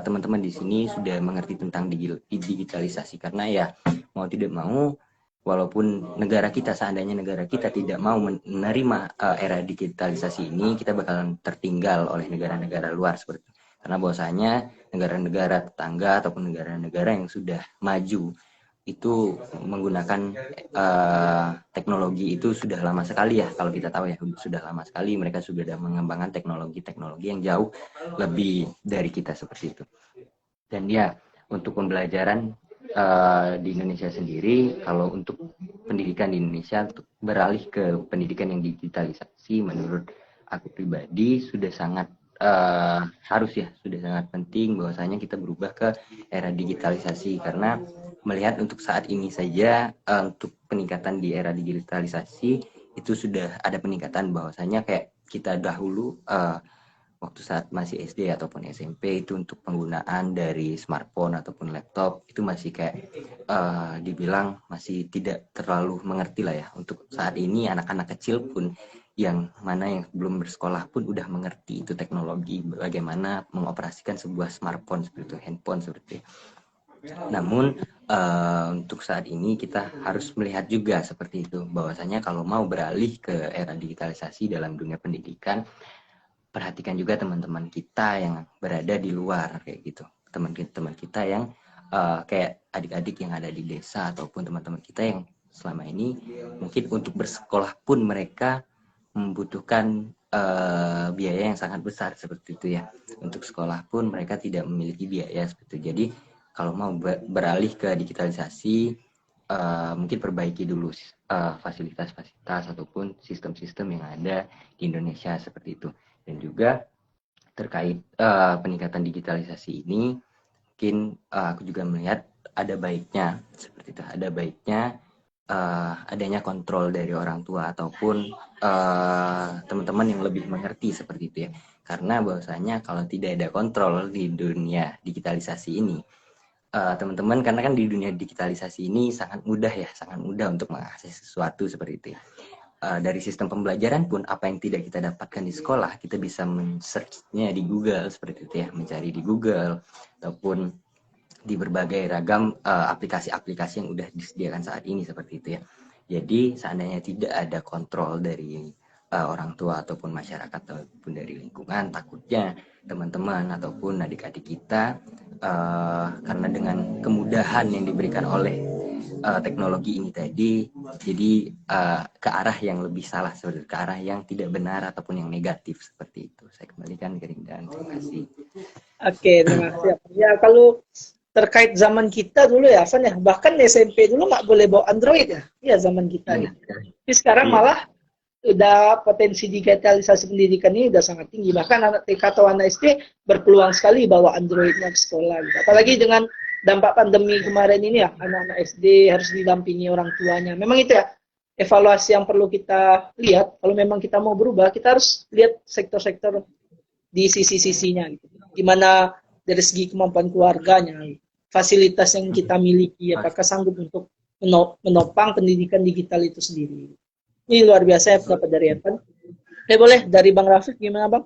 teman-teman di sini sudah mengerti tentang digitalisasi, karena ya mau tidak mau, walaupun seandainya negara kita tidak mau menerima era digitalisasi ini, kita bakalan tertinggal oleh negara-negara luar seperti itu. Karena bahwasanya negara-negara tetangga ataupun negara-negara yang sudah maju itu menggunakan teknologi itu sudah lama sekali ya, kalau kita tahu ya, sudah lama sekali mereka sudah mengembangkan teknologi-teknologi yang jauh lebih dari kita seperti itu. Dan ya, untuk pembelajaran di Indonesia sendiri, kalau untuk pendidikan di Indonesia untuk beralih ke pendidikan yang digitalisasi, menurut aku pribadi sudah sangat sudah sangat penting bahwasanya kita berubah ke era digitalisasi, karena melihat untuk saat ini saja untuk peningkatan di era digitalisasi itu sudah ada peningkatan, bahwasanya kayak kita dahulu waktu saat masih SD ataupun SMP itu untuk penggunaan dari smartphone ataupun laptop itu masih kayak dibilang masih tidak terlalu mengerti lah ya. Untuk saat ini anak-anak kecil pun yang belum bersekolah pun udah mengerti itu teknologi, bagaimana mengoperasikan sebuah smartphone seperti itu, handphone seperti itu. Namun untuk saat ini kita harus melihat juga seperti itu, bahwasanya kalau mau beralih ke era digitalisasi dalam dunia pendidikan, perhatikan juga teman-teman kita yang berada di luar kayak gitu, teman-teman kita yang kayak adik-adik yang ada di desa ataupun teman-teman kita yang selama ini mungkin untuk bersekolah pun mereka membutuhkan biaya yang sangat besar seperti itu ya. Untuk sekolah pun mereka tidak memiliki biaya seperti itu. Jadi kalau mau beralih ke digitalisasi, mungkin perbaiki dulu fasilitas-fasilitas ataupun sistem-sistem yang ada di Indonesia seperti itu. Dan juga terkait peningkatan digitalisasi ini, mungkin aku juga melihat ada baiknya seperti itu. Ada baiknya adanya kontrol dari orang tua ataupun teman-teman yang lebih mengerti seperti itu ya. Karena bahwasanya kalau tidak ada kontrol di dunia digitalisasi ini, teman-teman, karena kan di dunia digitalisasi ini sangat mudah untuk mengakses sesuatu seperti itu ya. Dari sistem pembelajaran pun apa yang tidak kita dapatkan di sekolah kita bisa men-search-nya di Google seperti itu ya, mencari di Google ataupun di berbagai ragam aplikasi-aplikasi yang udah disediakan saat ini seperti itu ya. Jadi seandainya tidak ada kontrol dari orang tua ataupun masyarakat ataupun dari lingkungan, takutnya teman-teman ataupun adik-adik kita karena dengan kemudahan yang diberikan oleh teknologi ini tadi, jadi ke arah yang lebih salah, ke arah yang tidak benar ataupun yang negatif seperti itu. Saya kembalikan ke Ringdan. Terima kasih. Oke, terima kasih. Ya, kalau terkait zaman kita dulu ya, Van ya, bahkan SMP dulu nggak boleh bawa Android ya, ya zaman kita gitu. Tapi sekarang malah udah potensi digitalisasi pendidikan ini udah sangat tinggi. Bahkan anak TK atau anak SD berpeluang sekali bawa Androidnya ke sekolah. Gitu. Apalagi dengan dampak pandemi kemarin ini ya, anak-anak SD harus didampingi orang tuanya. Memang itu ya, evaluasi yang perlu kita lihat. Kalau memang kita mau berubah, kita harus lihat sektor-sektor di sisi-sisinya. Gitu. Gimana dari segi kemampuan keluarganya, fasilitas yang kita miliki, apakah sanggup untuk menopang pendidikan digital itu sendiri. Ini luar biasa ya pendapat dari Evan. Boleh dari Bang Rafiq gimana Bang?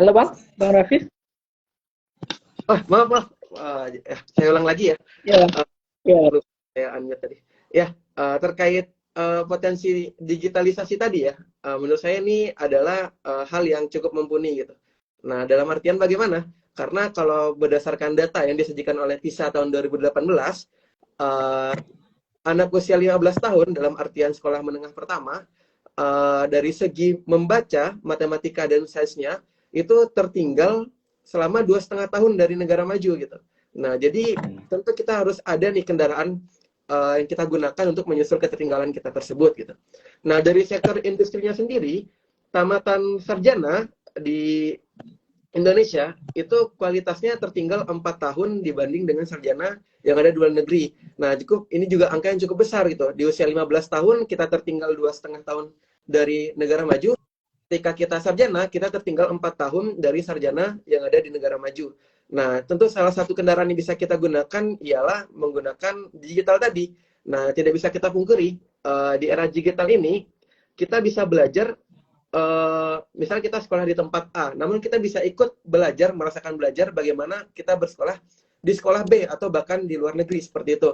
Halo Bang, Bang Rafiq. Maaf. Saya ulang lagi ya. Ya. Saya unmute tadi. Ya, terkait potensi digitalisasi tadi ya, menurut saya ini adalah hal yang cukup mumpuni gitu. Nah, dalam artian bagaimana? Karena kalau berdasarkan data yang disajikan oleh PISA tahun 2018, anak usia 15 tahun dalam artian sekolah menengah pertama, dari segi membaca, matematika, dan sainsnya, itu tertinggal selama 2,5 tahun dari negara maju gitu. Nah, jadi tentu kita harus ada nih kendaraan yang kita gunakan untuk menyusul ketertinggalan kita tersebut gitu. Nah, dari sektor industrinya sendiri, tamatan sarjana di Indonesia itu kualitasnya tertinggal 4 tahun dibanding dengan sarjana yang ada di luar negeri. Nah, ini juga angka yang cukup besar gitu. Di usia 15 tahun kita tertinggal 2,5 tahun dari negara maju. Ketika kita sarjana, kita tertinggal 4 tahun dari sarjana yang ada di negara maju. Nah, tentu salah satu kendaraan yang bisa kita gunakan ialah menggunakan digital tadi. Nah, tidak bisa kita pungkiri, di era digital ini, kita bisa belajar, misalnya kita sekolah di tempat A, namun kita bisa ikut belajar, merasakan belajar bagaimana kita bersekolah di sekolah B, atau bahkan di luar negeri, seperti itu.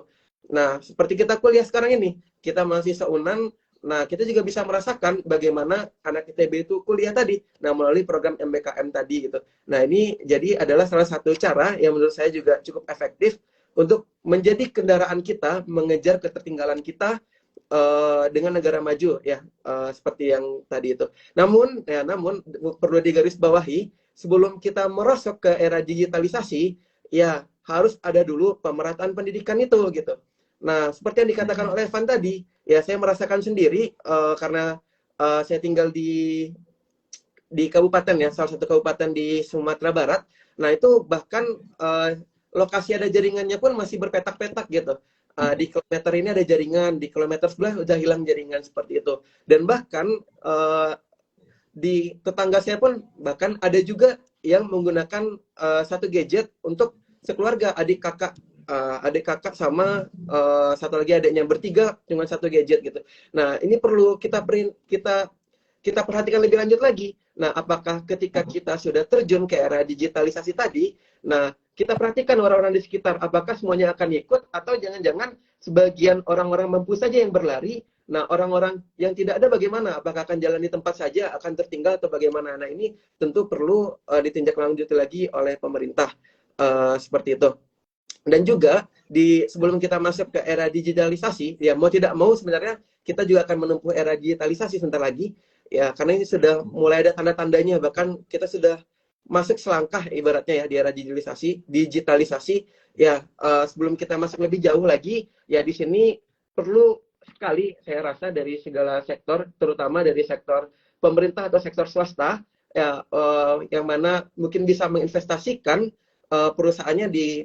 Nah, seperti kita kuliah sekarang ini, kita mahasiswa UNAN, nah, kita juga bisa merasakan bagaimana anak ITB itu kuliah tadi, nah melalui program MBKM tadi gitu. Nah, ini jadi adalah salah satu cara yang menurut saya juga cukup efektif untuk menjadi kendaraan kita mengejar ketertinggalan kita dengan negara maju ya, seperti yang tadi itu. Namun perlu digarisbawahi, sebelum kita merosok ke era digitalisasi, ya harus ada dulu pemerataan pendidikan itu gitu. Nah, seperti yang dikatakan oleh Evan tadi, ya saya merasakan sendiri karena saya tinggal di kabupaten ya, salah satu kabupaten di Sumatera Barat. Nah, itu bahkan lokasi ada jaringannya pun masih berpetak-petak gitu. Di kilometer ini ada jaringan, di kilometer sebelah udah hilang jaringan, seperti itu. Dan bahkan di tetangga saya pun bahkan ada juga yang menggunakan satu gadget untuk sekeluarga, adik kakak sama satu lagi adiknya, bertiga dengan satu gadget gitu. Nah, ini perlu kita perhatikan lebih lanjut lagi. Nah, apakah ketika kita sudah terjun ke era digitalisasi tadi, nah kita perhatikan orang-orang di sekitar, apakah semuanya akan ikut, atau jangan-jangan sebagian orang-orang mampu saja yang berlari. Nah, orang-orang yang tidak ada bagaimana? Apakah akan jalan di tempat saja, akan tertinggal, atau bagaimana? Nah, ini tentu perlu ditindaklanjuti lagi oleh pemerintah, seperti itu. Dan juga sebelum kita masuk ke era digitalisasi, ya mau tidak mau sebenarnya kita juga akan menempuh era digitalisasi sebentar lagi, ya karena ini sudah mulai ada tanda-tandanya, bahkan kita sudah masuk selangkah ibaratnya ya di era digitalisasi. Ya sebelum kita masuk lebih jauh lagi, ya di sini perlu sekali saya rasa dari segala sektor, terutama dari sektor pemerintah atau sektor swasta, ya yang mana mungkin bisa menginvestasikan perusahaannya di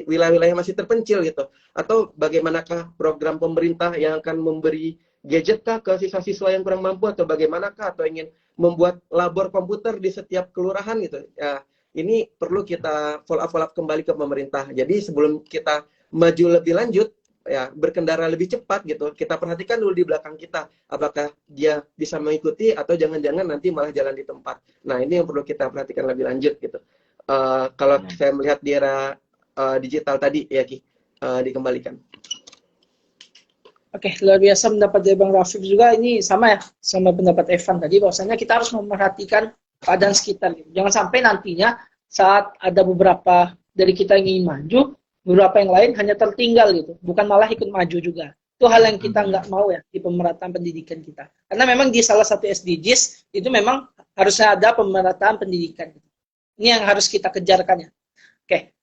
wilayah-wilayah masih terpencil gitu, atau bagaimanakah program pemerintah yang akan memberi gadget kah ke siswa-siswa yang kurang mampu atau bagaimanakah, atau ingin membuat labor komputer di setiap kelurahan gitu. Ya, ini perlu kita follow up kembali ke pemerintah. Jadi sebelum kita maju lebih lanjut, ya berkendara lebih cepat gitu, kita perhatikan dulu di belakang kita, apakah dia bisa mengikuti atau jangan-jangan nanti malah jalan di tempat. Nah, ini yang perlu kita perhatikan lebih lanjut gitu. Kalau saya melihat di era digital tadi ya Ki, dikembalikan. Oke, luar biasa pendapat dari Bang Rafif juga. Ini sama ya, sama pendapat Evan tadi, bahwasanya kita harus memperhatikan keadaan sekitar. Jangan sampai nantinya saat ada beberapa dari kita yang ingin maju, beberapa yang lain hanya tertinggal gitu, bukan malah ikut maju juga. Itu hal yang kita nggak mau ya di pemerataan pendidikan kita. Karena memang di salah satu SDGs itu memang harusnya ada pemerataan pendidikan. Ini yang harus kita kejarkan ya. Oke.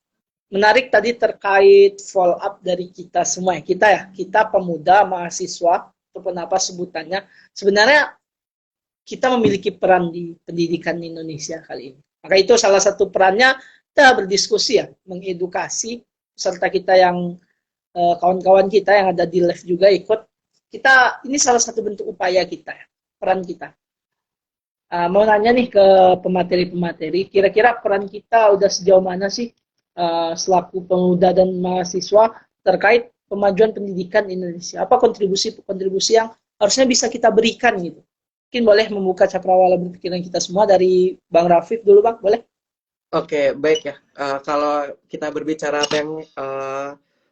Menarik tadi terkait follow up dari kita semua ya. Kita pemuda, mahasiswa, ataupun apa sebutannya. Sebenarnya kita memiliki peran di pendidikan Indonesia kali ini. Maka itu salah satu perannya kita berdiskusi ya, mengedukasi peserta kita yang kawan-kawan kita yang ada di live juga ikut. Ini salah satu bentuk upaya kita ya, peran kita. Mau nanya nih ke pemateri-pemateri, kira-kira peran kita udah sejauh mana sih selaku pemuda dan mahasiswa terkait pemajuan pendidikan Indonesia? Apa kontribusi yang harusnya bisa kita berikan gitu? Mungkin boleh membuka cakrawala berpikiran kita semua dari Bang Rafif dulu, Bang, boleh? Oke, baik ya. Kalau kita berbicara apa yang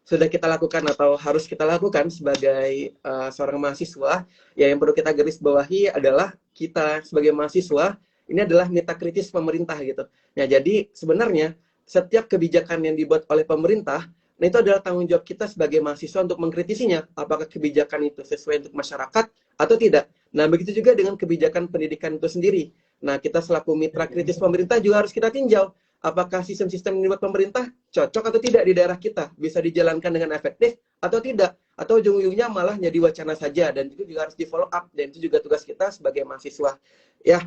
sudah kita lakukan atau harus kita lakukan sebagai seorang mahasiswa, ya yang perlu kita garis bawahi adalah kita sebagai mahasiswa ini adalah mitra kritis pemerintah gitu. Ya, jadi sebenarnya setiap kebijakan yang dibuat oleh pemerintah, nah itu adalah tanggung jawab kita sebagai mahasiswa untuk mengkritisinya, apakah kebijakan itu sesuai untuk masyarakat atau tidak. Nah, begitu juga dengan kebijakan pendidikan itu sendiri. Nah, kita selaku mitra kritis pemerintah juga harus kita tinjau, apakah sistem-sistem yang dibuat pemerintah cocok atau tidak di daerah kita, bisa dijalankan dengan efektif atau tidak, atau ujung-ujungnya malah jadi wacana saja, dan itu juga harus di follow up, dan itu juga tugas kita sebagai mahasiswa. Ya,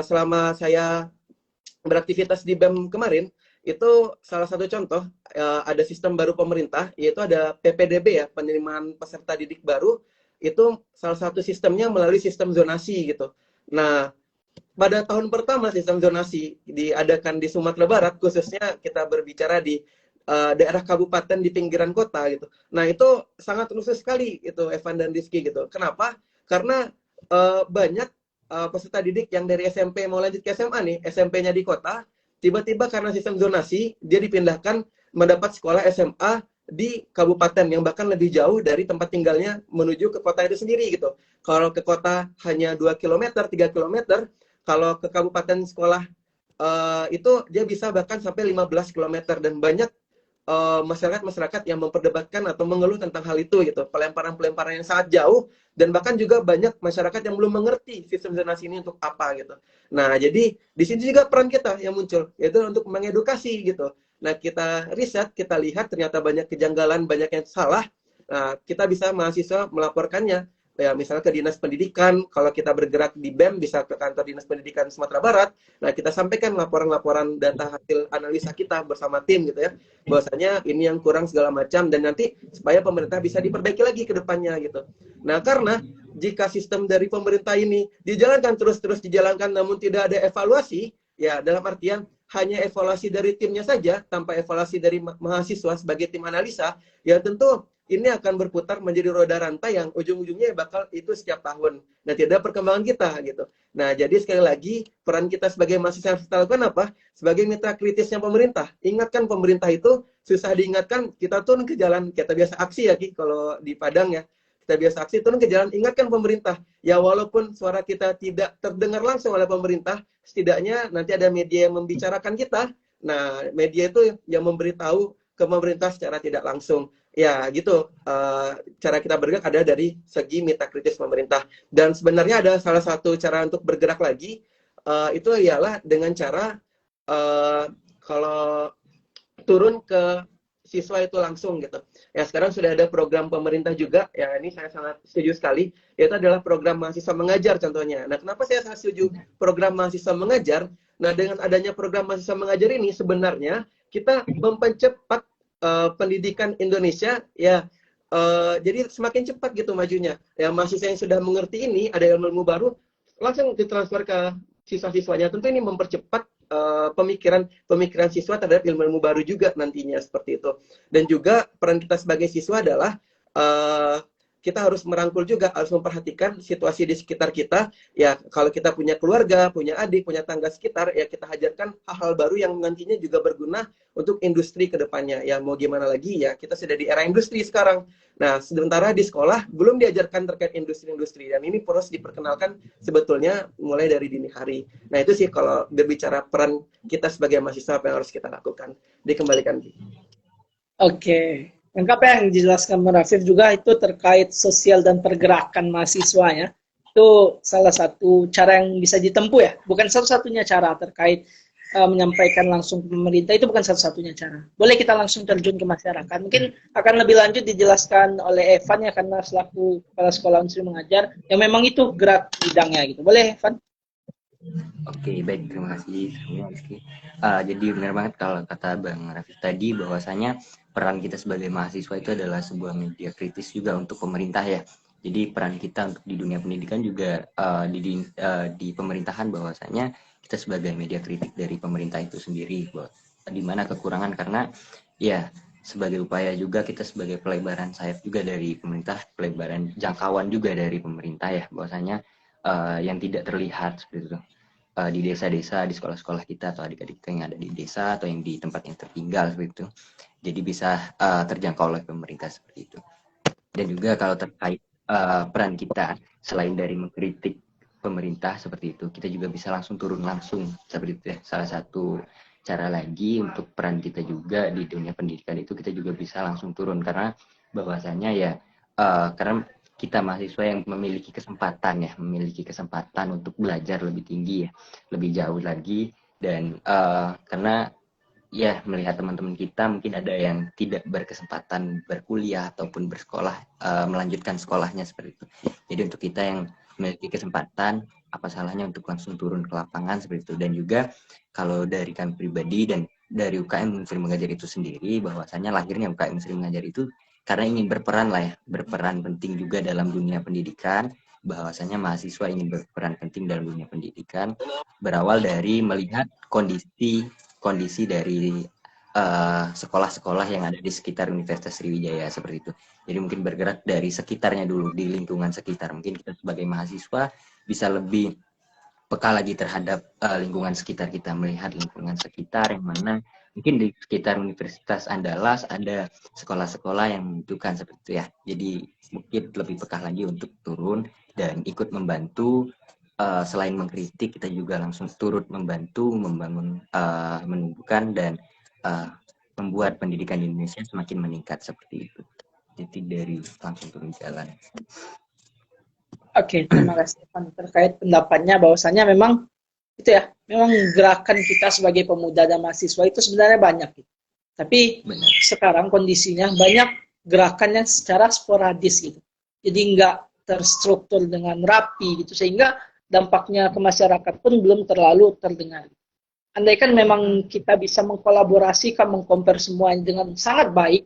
selama saya beraktivitas di BEM kemarin, itu salah satu contoh ada sistem baru pemerintah, yaitu ada PPDB ya, penerimaan peserta didik baru. Itu salah satu sistemnya melalui sistem zonasi gitu. Nah, pada tahun pertama sistem zonasi diadakan di Sumatera Barat, khususnya kita berbicara di daerah kabupaten di pinggiran kota gitu. Nah, itu sangat khusus sekali itu Evan dan Rizky gitu. Kenapa? Karena banyak peserta didik yang dari SMP mau lanjut ke SMA nih, SMP-nya di kota, tiba-tiba karena sistem zonasi, dia dipindahkan mendapat sekolah SMA di kabupaten yang bahkan lebih jauh dari tempat tinggalnya menuju ke kota itu sendiri gitu. Kalau ke kota hanya 2 km, 3 km, kalau ke kabupaten sekolah itu dia bisa bahkan sampai 15 km, dan banyak masyarakat yang memperdebatkan atau mengeluh tentang hal itu gitu. Pelemparan-pelemparan yang sangat jauh, dan bahkan juga banyak masyarakat yang belum mengerti sistem zonasi ini untuk apa gitu. Nah, jadi di sini juga peran kita yang muncul, yaitu untuk mengedukasi gitu. Nah, kita riset, kita lihat ternyata banyak kejanggalan, banyak yang salah. Nah, kita bisa mahasiswa melaporkannya. Ya, misalnya ke Dinas Pendidikan, kalau kita bergerak di BEM bisa ke kantor Dinas Pendidikan Sumatera Barat. Nah, kita sampaikan laporan-laporan data hasil analisa kita bersama tim gitu ya. Bahwasanya ini yang kurang segala macam, dan nanti supaya pemerintah bisa diperbaiki lagi ke depannya gitu. Nah, karena jika sistem dari pemerintah ini dijalankan terus-terus dijalankan namun tidak ada evaluasi, ya dalam artian hanya evaluasi dari timnya saja tanpa evaluasi dari mahasiswa sebagai tim analisa, ya tentu ini akan berputar menjadi roda rantai yang ujung-ujungnya bakal itu setiap tahun. Nah, tidak ada perkembangan kita gitu. Nah, jadi sekali lagi peran kita sebagai mahasiswa yang kita lakukan apa? Sebagai mitra kritisnya pemerintah. Ingatkan pemerintah itu susah diingatkan, kita turun ke jalan, kita biasa aksi ya Ki, kalau di Padang ya. Kita biasa aksi, turun ke jalan, ingatkan pemerintah. Ya walaupun suara kita tidak terdengar langsung oleh pemerintah, setidaknya nanti ada media yang membicarakan kita. Nah, media itu yang memberitahu ke pemerintah secara tidak langsung. Ya gitu, cara kita bergerak ada dari segi mitra kritis pemerintah. Dan sebenarnya ada salah satu cara untuk bergerak lagi, itu ialah dengan cara kalau turun ke siswa itu langsung gitu. Ya sekarang sudah ada program pemerintah juga, ya ini saya sangat setuju sekali, yaitu adalah program mahasiswa mengajar contohnya. Nah, kenapa saya sangat setuju program mahasiswa mengajar? Nah, dengan adanya program mahasiswa mengajar ini sebenarnya kita mempercepat pendidikan Indonesia ya jadi semakin cepat gitu majunya. Ya mahasiswa yang sudah mengerti ini ada ilmu baru langsung ditransfer ke siswa-siswanya. Tentu ini mempercepat pemikiran siswa terhadap ilmu baru juga nantinya seperti itu. Dan juga peran kita sebagai siswa adalah kita harus merangkul juga, harus memperhatikan situasi di sekitar kita. Ya, kalau kita punya keluarga, punya adik, punya tangga sekitar, ya kita ajarkan hal-hal baru yang nantinya juga berguna untuk industri ke depannya. Ya, mau gimana lagi ya, kita sudah di era industri sekarang. Nah, sementara di sekolah belum diajarkan terkait industri-industri. Dan ini terus diperkenalkan sebetulnya mulai dari dini hari. Nah, itu sih kalau berbicara peran kita sebagai mahasiswa apa yang harus kita lakukan. Dikembalikan. Oke. Lengkap ya yang dijelaskan Bang Rafif juga itu terkait sosial dan pergerakan mahasiswa ya. Itu salah satu cara yang bisa ditempuh ya. Bukan satu-satunya cara terkait menyampaikan langsung ke pemerintah, itu bukan satu-satunya cara. Boleh kita langsung terjun ke masyarakat. Mungkin akan lebih lanjut dijelaskan oleh Evan ya, karena selaku kepala sekolah Unsri mengajar, yang memang itu gerak bidangnya gitu. Boleh Evan? Oke, baik, terima kasih Rizky. Jadi benar banget kalau kata Bang Rafif tadi bahwasanya peran kita sebagai mahasiswa itu adalah sebuah media kritis juga untuk pemerintah ya. Jadi peran kita untuk di dunia pendidikan juga di pemerintahan bahwasanya kita sebagai media kritik dari pemerintah itu sendiri, di mana kekurangan karena ya sebagai upaya juga kita sebagai pelebaran sayap juga dari pemerintah, pelebaran jangkauan juga dari pemerintah ya, bahwasanya yang tidak terlihat seperti itu di desa-desa, di sekolah-sekolah kita atau adik-adik kita yang ada di desa atau yang di tempat yang tertinggal seperti itu. Jadi bisa terjangkau oleh pemerintah seperti itu. Dan juga kalau terkait peran kita selain dari mengkritik pemerintah seperti itu, kita juga bisa langsung turun langsung seperti itu ya. Salah satu cara lagi untuk peran kita juga di dunia pendidikan itu kita juga bisa langsung turun karena bahwasanya ya karena kita mahasiswa yang memiliki kesempatan untuk belajar lebih tinggi ya, lebih jauh lagi dan karena ya melihat teman-teman kita mungkin ada yang tidak berkesempatan berkuliah ataupun bersekolah melanjutkan sekolahnya seperti itu. Jadi untuk kita yang memiliki kesempatan, apa salahnya untuk langsung turun ke lapangan seperti itu. Dan juga kalau dari kami pribadi dan dari UKM Unsri Mengajar itu sendiri, bahwasanya lahirnya UKM Unsri Mengajar itu karena ingin berperan lah ya, berperan penting juga dalam dunia pendidikan, bahwasanya mahasiswa ingin berperan penting dalam dunia pendidikan, berawal dari melihat kondisi dari sekolah-sekolah yang ada di sekitar Universitas Sriwijaya seperti itu. Jadi mungkin bergerak dari sekitarnya dulu, di lingkungan sekitar. Mungkin kita sebagai mahasiswa bisa lebih peka lagi terhadap lingkungan sekitar kita, melihat lingkungan sekitar yang mana mungkin di sekitar Universitas Andalas ada sekolah-sekolah yang membutuhkan seperti itu ya. Jadi mungkin lebih peka lagi untuk turun dan ikut membantu. Selain mengkritik, kita juga langsung turut membantu membangun, menumbuhkan dan membuat pendidikan di Indonesia semakin meningkat seperti itu. Jadi dari langsung turun jalan. Oke, terima kasih Evan terkait pendapatnya bahwasanya memang itu ya, memang gerakan kita sebagai pemuda dan mahasiswa itu sebenarnya banyak gitu. Tapi Benar. sekarang kondisinya banyak gerakan yang secara sporadis gitu. Jadi nggak terstruktur dengan rapi gitu, sehingga dampaknya ke masyarakat pun belum terlalu terdengar. Andaikan memang kita bisa mengkolaborasikan, mengkompar semuanya dengan sangat baik,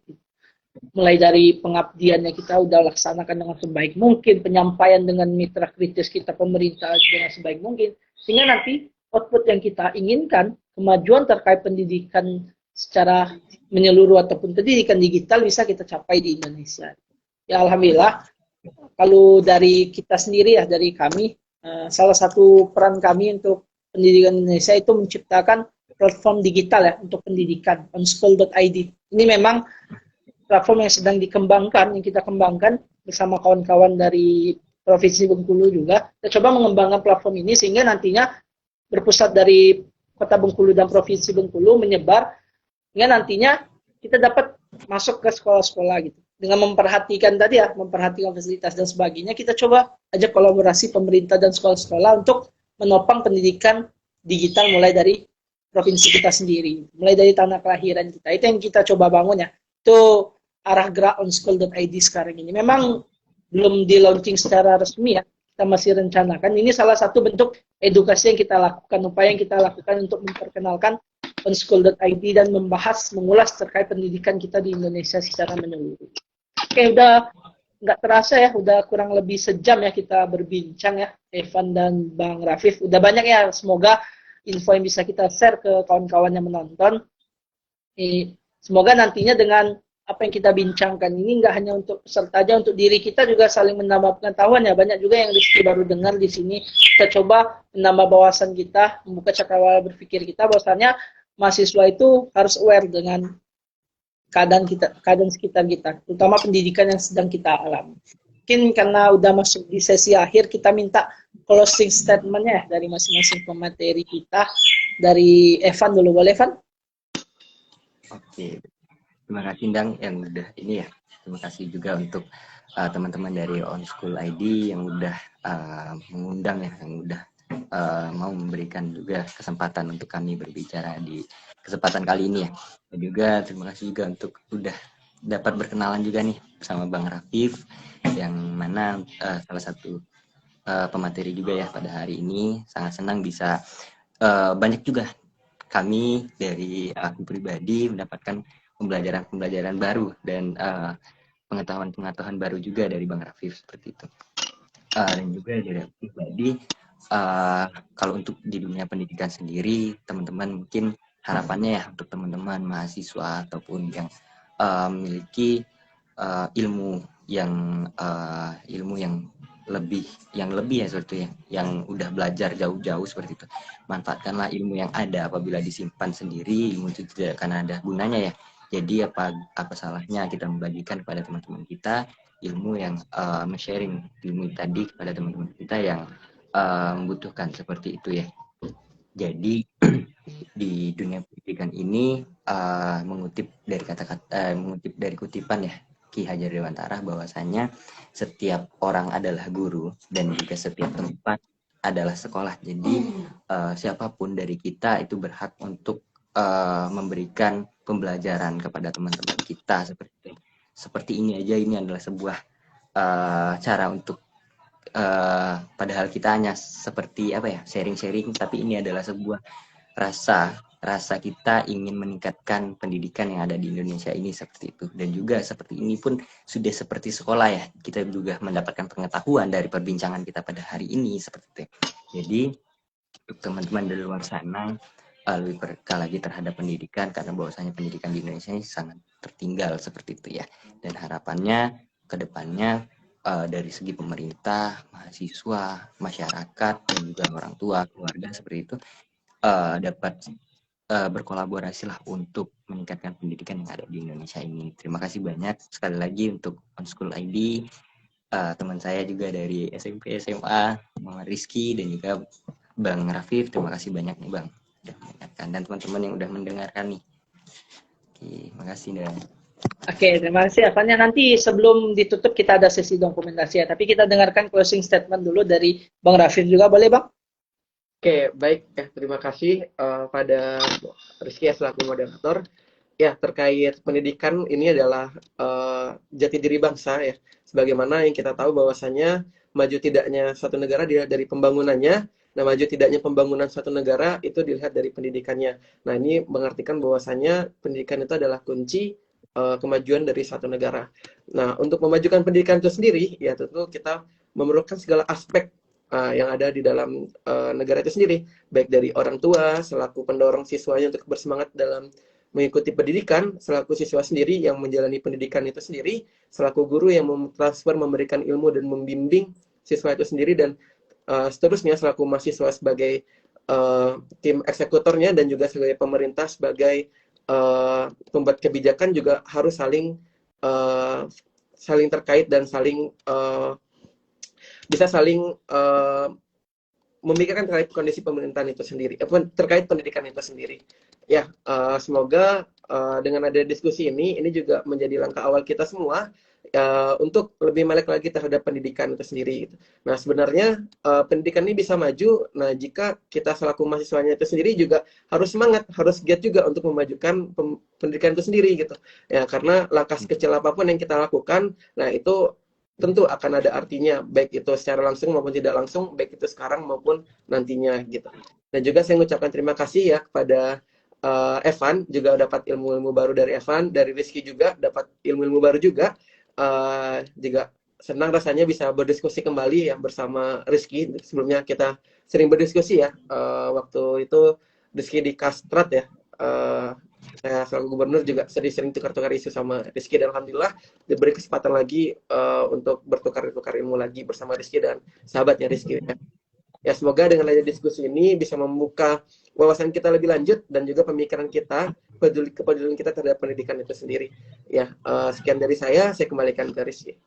mulai dari pengabdiannya kita udah laksanakan dengan sebaik mungkin, penyampaian dengan mitra kritis kita pemerintah dengan sebaik mungkin, sehingga nanti output yang kita inginkan, kemajuan terkait pendidikan secara menyeluruh ataupun pendidikan digital bisa kita capai di Indonesia. Ya alhamdulillah, kalau dari kita sendiri ya, dari kami, salah satu peran kami untuk pendidikan Indonesia itu menciptakan platform digital ya untuk pendidikan, onschool.id. Ini memang platform yang sedang dikembangkan, yang kita kembangkan bersama kawan-kawan dari Provinsi Bengkulu juga. Kita coba mengembangkan platform ini sehingga nantinya berpusat dari Kota Bengkulu dan Provinsi Bengkulu menyebar, sehingga nantinya kita dapat masuk ke sekolah-sekolah gitu. Dengan memperhatikan tadi ya, memperhatikan fasilitas dan sebagainya, kita coba ajak kolaborasi pemerintah dan sekolah-sekolah untuk menopang pendidikan digital mulai dari provinsi kita sendiri, mulai dari tanah kelahiran kita. Itu yang kita coba bangun ya. Itu arah gerak onschool.id sekarang ini. Memang belum di launching secara resmi ya, kita masih rencanakan. Ini salah satu bentuk edukasi yang kita lakukan, upaya yang kita lakukan untuk memperkenalkan onschool.id dan membahas, mengulas terkait pendidikan kita di Indonesia secara menyeluruh. Oke, udah nggak terasa ya, udah kurang lebih sejam ya kita berbincang ya, Evan dan Bang Rafif. Udah banyak ya, semoga info yang bisa kita share ke kawan-kawan yang menonton. Semoga nantinya dengan apa yang kita bincangkan ini nggak hanya untuk peserta aja, untuk diri kita juga saling menambah pengetahuan ya. Banyak juga yang Rizky baru dengar di sini. Kita coba menambah wawasan kita, membuka cakrawala berpikir kita, bahwasanya mahasiswa itu harus aware dengan keadaan sekitar kita, terutama pendidikan yang sedang kita alami. Mungkin karena udah masuk di sesi akhir, kita minta closing statement-nya dari masing-masing pemateri kita. Dari Evan dulu, boleh Evan? Oke, terima kasih Dang yang udah ini ya. Terima kasih juga untuk teman-teman dari On School ID yang udah mengundang ya, yang udah mau memberikan juga kesempatan untuk kami berbicara di kesempatan kali ini ya. Dan juga terima kasih juga untuk udah dapat berkenalan juga nih sama Bang Rafif, yang mana salah satu pemateri juga ya pada hari ini. Sangat senang bisa banyak juga kami dari aku pribadi mendapatkan pembelajaran baru dan pengetahuan baru juga dari Bang Rafif seperti itu. Dan juga dari aku pribadi, kalau untuk di dunia pendidikan sendiri, teman-teman mungkin harapannya ya untuk teman-teman mahasiswa ataupun yang memiliki ilmu yang lebih ya seperti yang udah belajar jauh-jauh seperti itu. Manfaatkanlah ilmu yang ada. Apabila disimpan sendiri, ilmu itu tidak akan ada gunanya ya. Jadi apa salahnya kita membagikan kepada teman-teman kita ilmu yang sharing ilmu tadi kepada teman-teman kita yang membutuhkan seperti itu ya. Jadi di dunia pendidikan ini mengutip dari kutipan ya Ki Hajar Dewantara, bahwasanya setiap orang adalah guru dan juga setiap tempat adalah sekolah. Jadi siapapun dari kita itu berhak untuk memberikan pembelajaran kepada teman-teman kita seperti ini aja. Ini adalah sebuah cara untuk padahal kita hanya seperti apa ya, sharing-sharing, tapi ini adalah sebuah rasa kita ingin meningkatkan pendidikan yang ada di Indonesia ini seperti itu. Dan juga seperti ini pun sudah seperti sekolah ya, kita juga mendapatkan pengetahuan dari perbincangan kita pada hari ini seperti itu. Jadi untuk teman-teman dari luar sana lebih peka lagi terhadap pendidikan, karena bahwasanya pendidikan di Indonesia ini sangat tertinggal seperti itu ya. Dan harapannya ke depannya dari segi pemerintah, mahasiswa, masyarakat, dan juga orang tua, keluarga seperti itu dapat berkolaborasi lah untuk meningkatkan pendidikan yang ada di Indonesia ini. Terima kasih banyak sekali lagi untuk On School ID, teman saya juga dari SMP SMA, Muhammad Rizky, dan juga Bang Rafif. Terima kasih banyak nih Bang udah mendengarkan, dan teman-teman yang udah mendengarkan nih. Oke, makasih dan Oke, terima kasih Evan. Nanti sebelum ditutup kita ada sesi dokumentasi ya, tapi kita dengarkan closing statement dulu dari Bang Rafif juga, boleh Bang? Oke, baik ya, terima kasih pada Rizky selaku moderator. Ya, terkait pendidikan ini adalah jati diri bangsa ya. Sebagaimana yang kita tahu bahwasanya maju tidaknya suatu negara dilihat dari pembangunannya. Nah, maju tidaknya pembangunan suatu negara itu dilihat dari pendidikannya. Nah, ini mengartikan bahwasanya pendidikan itu adalah kunci kemajuan dari suatu negara. Nah, untuk memajukan pendidikan itu sendiri, ya tentu kita memerlukan segala aspek yang ada di dalam negara itu sendiri, baik dari orang tua selaku pendorong siswanya untuk bersemangat dalam mengikuti pendidikan, selaku siswa sendiri yang menjalani pendidikan itu sendiri, selaku guru yang mentransfer, memberikan ilmu dan membimbing siswa itu sendiri, dan seterusnya selaku mahasiswa sebagai tim eksekutornya, dan juga sebagai pemerintah sebagai pembuat kebijakan juga harus saling terkait dan bisa saling memikirkan terkait kondisi pemerintahan itu sendiri, terkait pendidikan itu sendiri. Ya, semoga dengan ada diskusi ini juga menjadi langkah awal kita semua untuk lebih melek lagi terhadap pendidikan itu sendiri. Nah, sebenarnya pendidikan ini bisa maju, nah jika kita selaku mahasiswanya itu sendiri juga harus semangat, harus giat juga untuk memajukan pendidikan itu sendiri gitu. Ya, karena langkah sekecil apapun yang kita lakukan, nah itu tentu akan ada artinya, baik itu secara langsung maupun tidak langsung, baik itu sekarang maupun nantinya gitu. Dan juga saya mengucapkan terima kasih ya kepada Evan, juga dapat ilmu-ilmu baru dari Evan, dari Rizky juga dapat ilmu-ilmu baru juga. Juga senang rasanya bisa berdiskusi kembali ya bersama Rizky. Sebelumnya kita sering berdiskusi ya. Waktu itu Rizky di Kastrat ya. Saya selaku gubernur juga sering tukar-tukar isu sama Rizky, dan alhamdulillah diberi kesempatan lagi untuk bertukar-tukar ilmu lagi bersama Rizky dan sahabatnya Rizky ya. Ya, semoga dengan adanya diskusi ini bisa membuka wawasan kita lebih lanjut dan juga pemikiran kita, kepedulian kita terhadap pendidikan itu sendiri. Ya, sekian dari saya kembalikan ke Rizky.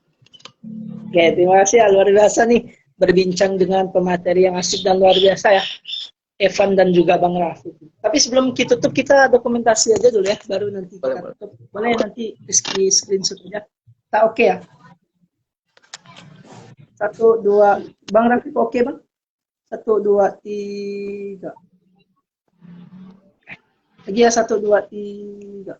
Oke, terima kasih ya, luar biasa nih berbincang dengan pemateri yang asik dan luar biasa ya, Evan dan juga Bang Raffi. Tapi sebelum kita tutup, kita dokumentasi aja dulu ya, baru nanti kita tutup. Boleh nanti Rizky screenshot aja. Tak oke ya? 1, 2, Bang Raffi oke Bang? 1, 2, 3. Lagi ya, 1, 2, 3.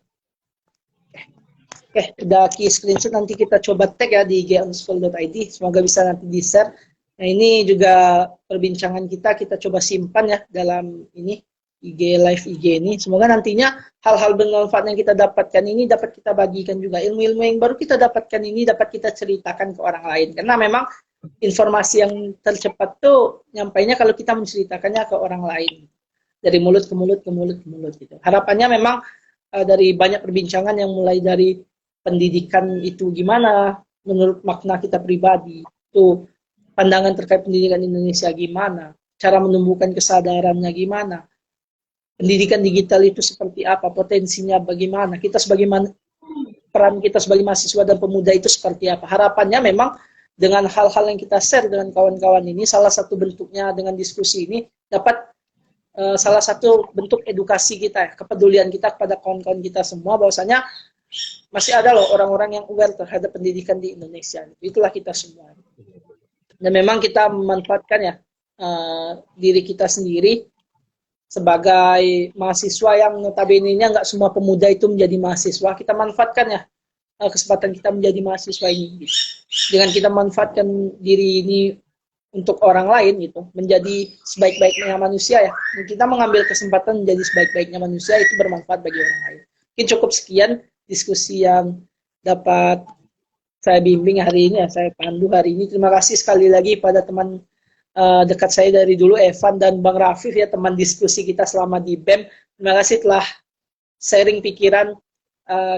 Oke, udah key screenshot, nanti kita coba tag ya di ig_school.id. Semoga bisa nanti di-share. Nah, ini juga perbincangan kita coba simpan ya dalam ini IG live IG ini. Semoga nantinya hal-hal bermanfaat yang kita dapatkan ini dapat kita bagikan juga. Ilmu-ilmu yang baru kita dapatkan ini dapat kita ceritakan ke orang lain. Karena memang informasi yang tercepat tuh nyampainya kalau kita menceritakannya ke orang lain. Dari mulut ke mulut ke mulut ke mulut gitu. Harapannya memang dari banyak perbincangan yang mulai dari pendidikan itu gimana menurut makna kita pribadi, itu pandangan terkait pendidikan Indonesia gimana, cara menumbuhkan kesadarannya gimana, pendidikan digital itu seperti apa, potensinya bagaimana, kita sebagai peran kita sebagai mahasiswa dan pemuda itu seperti apa. Harapannya memang dengan hal-hal yang kita share dengan kawan-kawan ini, salah satu bentuknya dengan diskusi ini dapat salah satu bentuk edukasi kita ya, kepedulian kita kepada kawan-kawan kita semua, bahwasanya masih ada loh orang-orang yang aware terhadap pendidikan di Indonesia. Itulah kita semua. Dan memang kita memanfaatkan ya diri kita sendiri sebagai mahasiswa yang notabene-nya nggak semua pemuda itu menjadi mahasiswa. Kita manfaatkan ya kesempatan kita menjadi mahasiswa ini. Dengan kita manfaatkan diri ini untuk orang lain gitu, menjadi sebaik-baiknya manusia ya. Dan kita mengambil kesempatan menjadi sebaik-baiknya manusia itu bermanfaat bagi orang lain. Mungkin cukup sekian diskusi yang dapat saya bimbing hari ini ya, saya pandu hari ini. Terima kasih sekali lagi pada teman dekat saya dari dulu, Evan dan Bang Rafif ya, teman diskusi kita selama di BEM. Terima kasih telah sharing pikiran,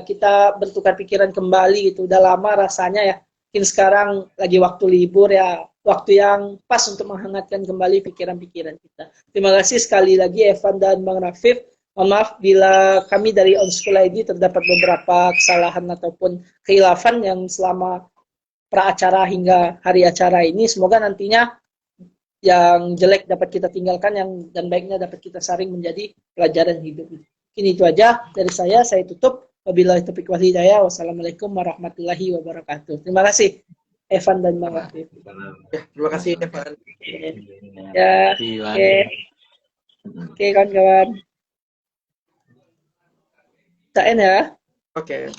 kita bertukar pikiran kembali gitu. Udah lama rasanya ya, mungkin sekarang lagi waktu libur ya, waktu yang pas untuk menghangatkan kembali pikiran-pikiran kita. Terima kasih sekali lagi Evan dan Bang Rafif. Mohon maaf bila kami dari OnSchool ID terdapat beberapa kesalahan ataupun khilafan yang selama pra-acara hingga hari acara ini. Semoga nantinya yang jelek dapat kita tinggalkan, yang dan baiknya dapat kita saring menjadi pelajaran hidup. Mungkin itu aja dari saya tutup. Wabillahi taufiq wal hidayah. Wassalamualaikum warahmatullahi wabarakatuh. Terima kasih Evan dan Bang Rafif. Ya, terima kasih Evan. Ya, oke kawan-kawan. Tain ya. Oke.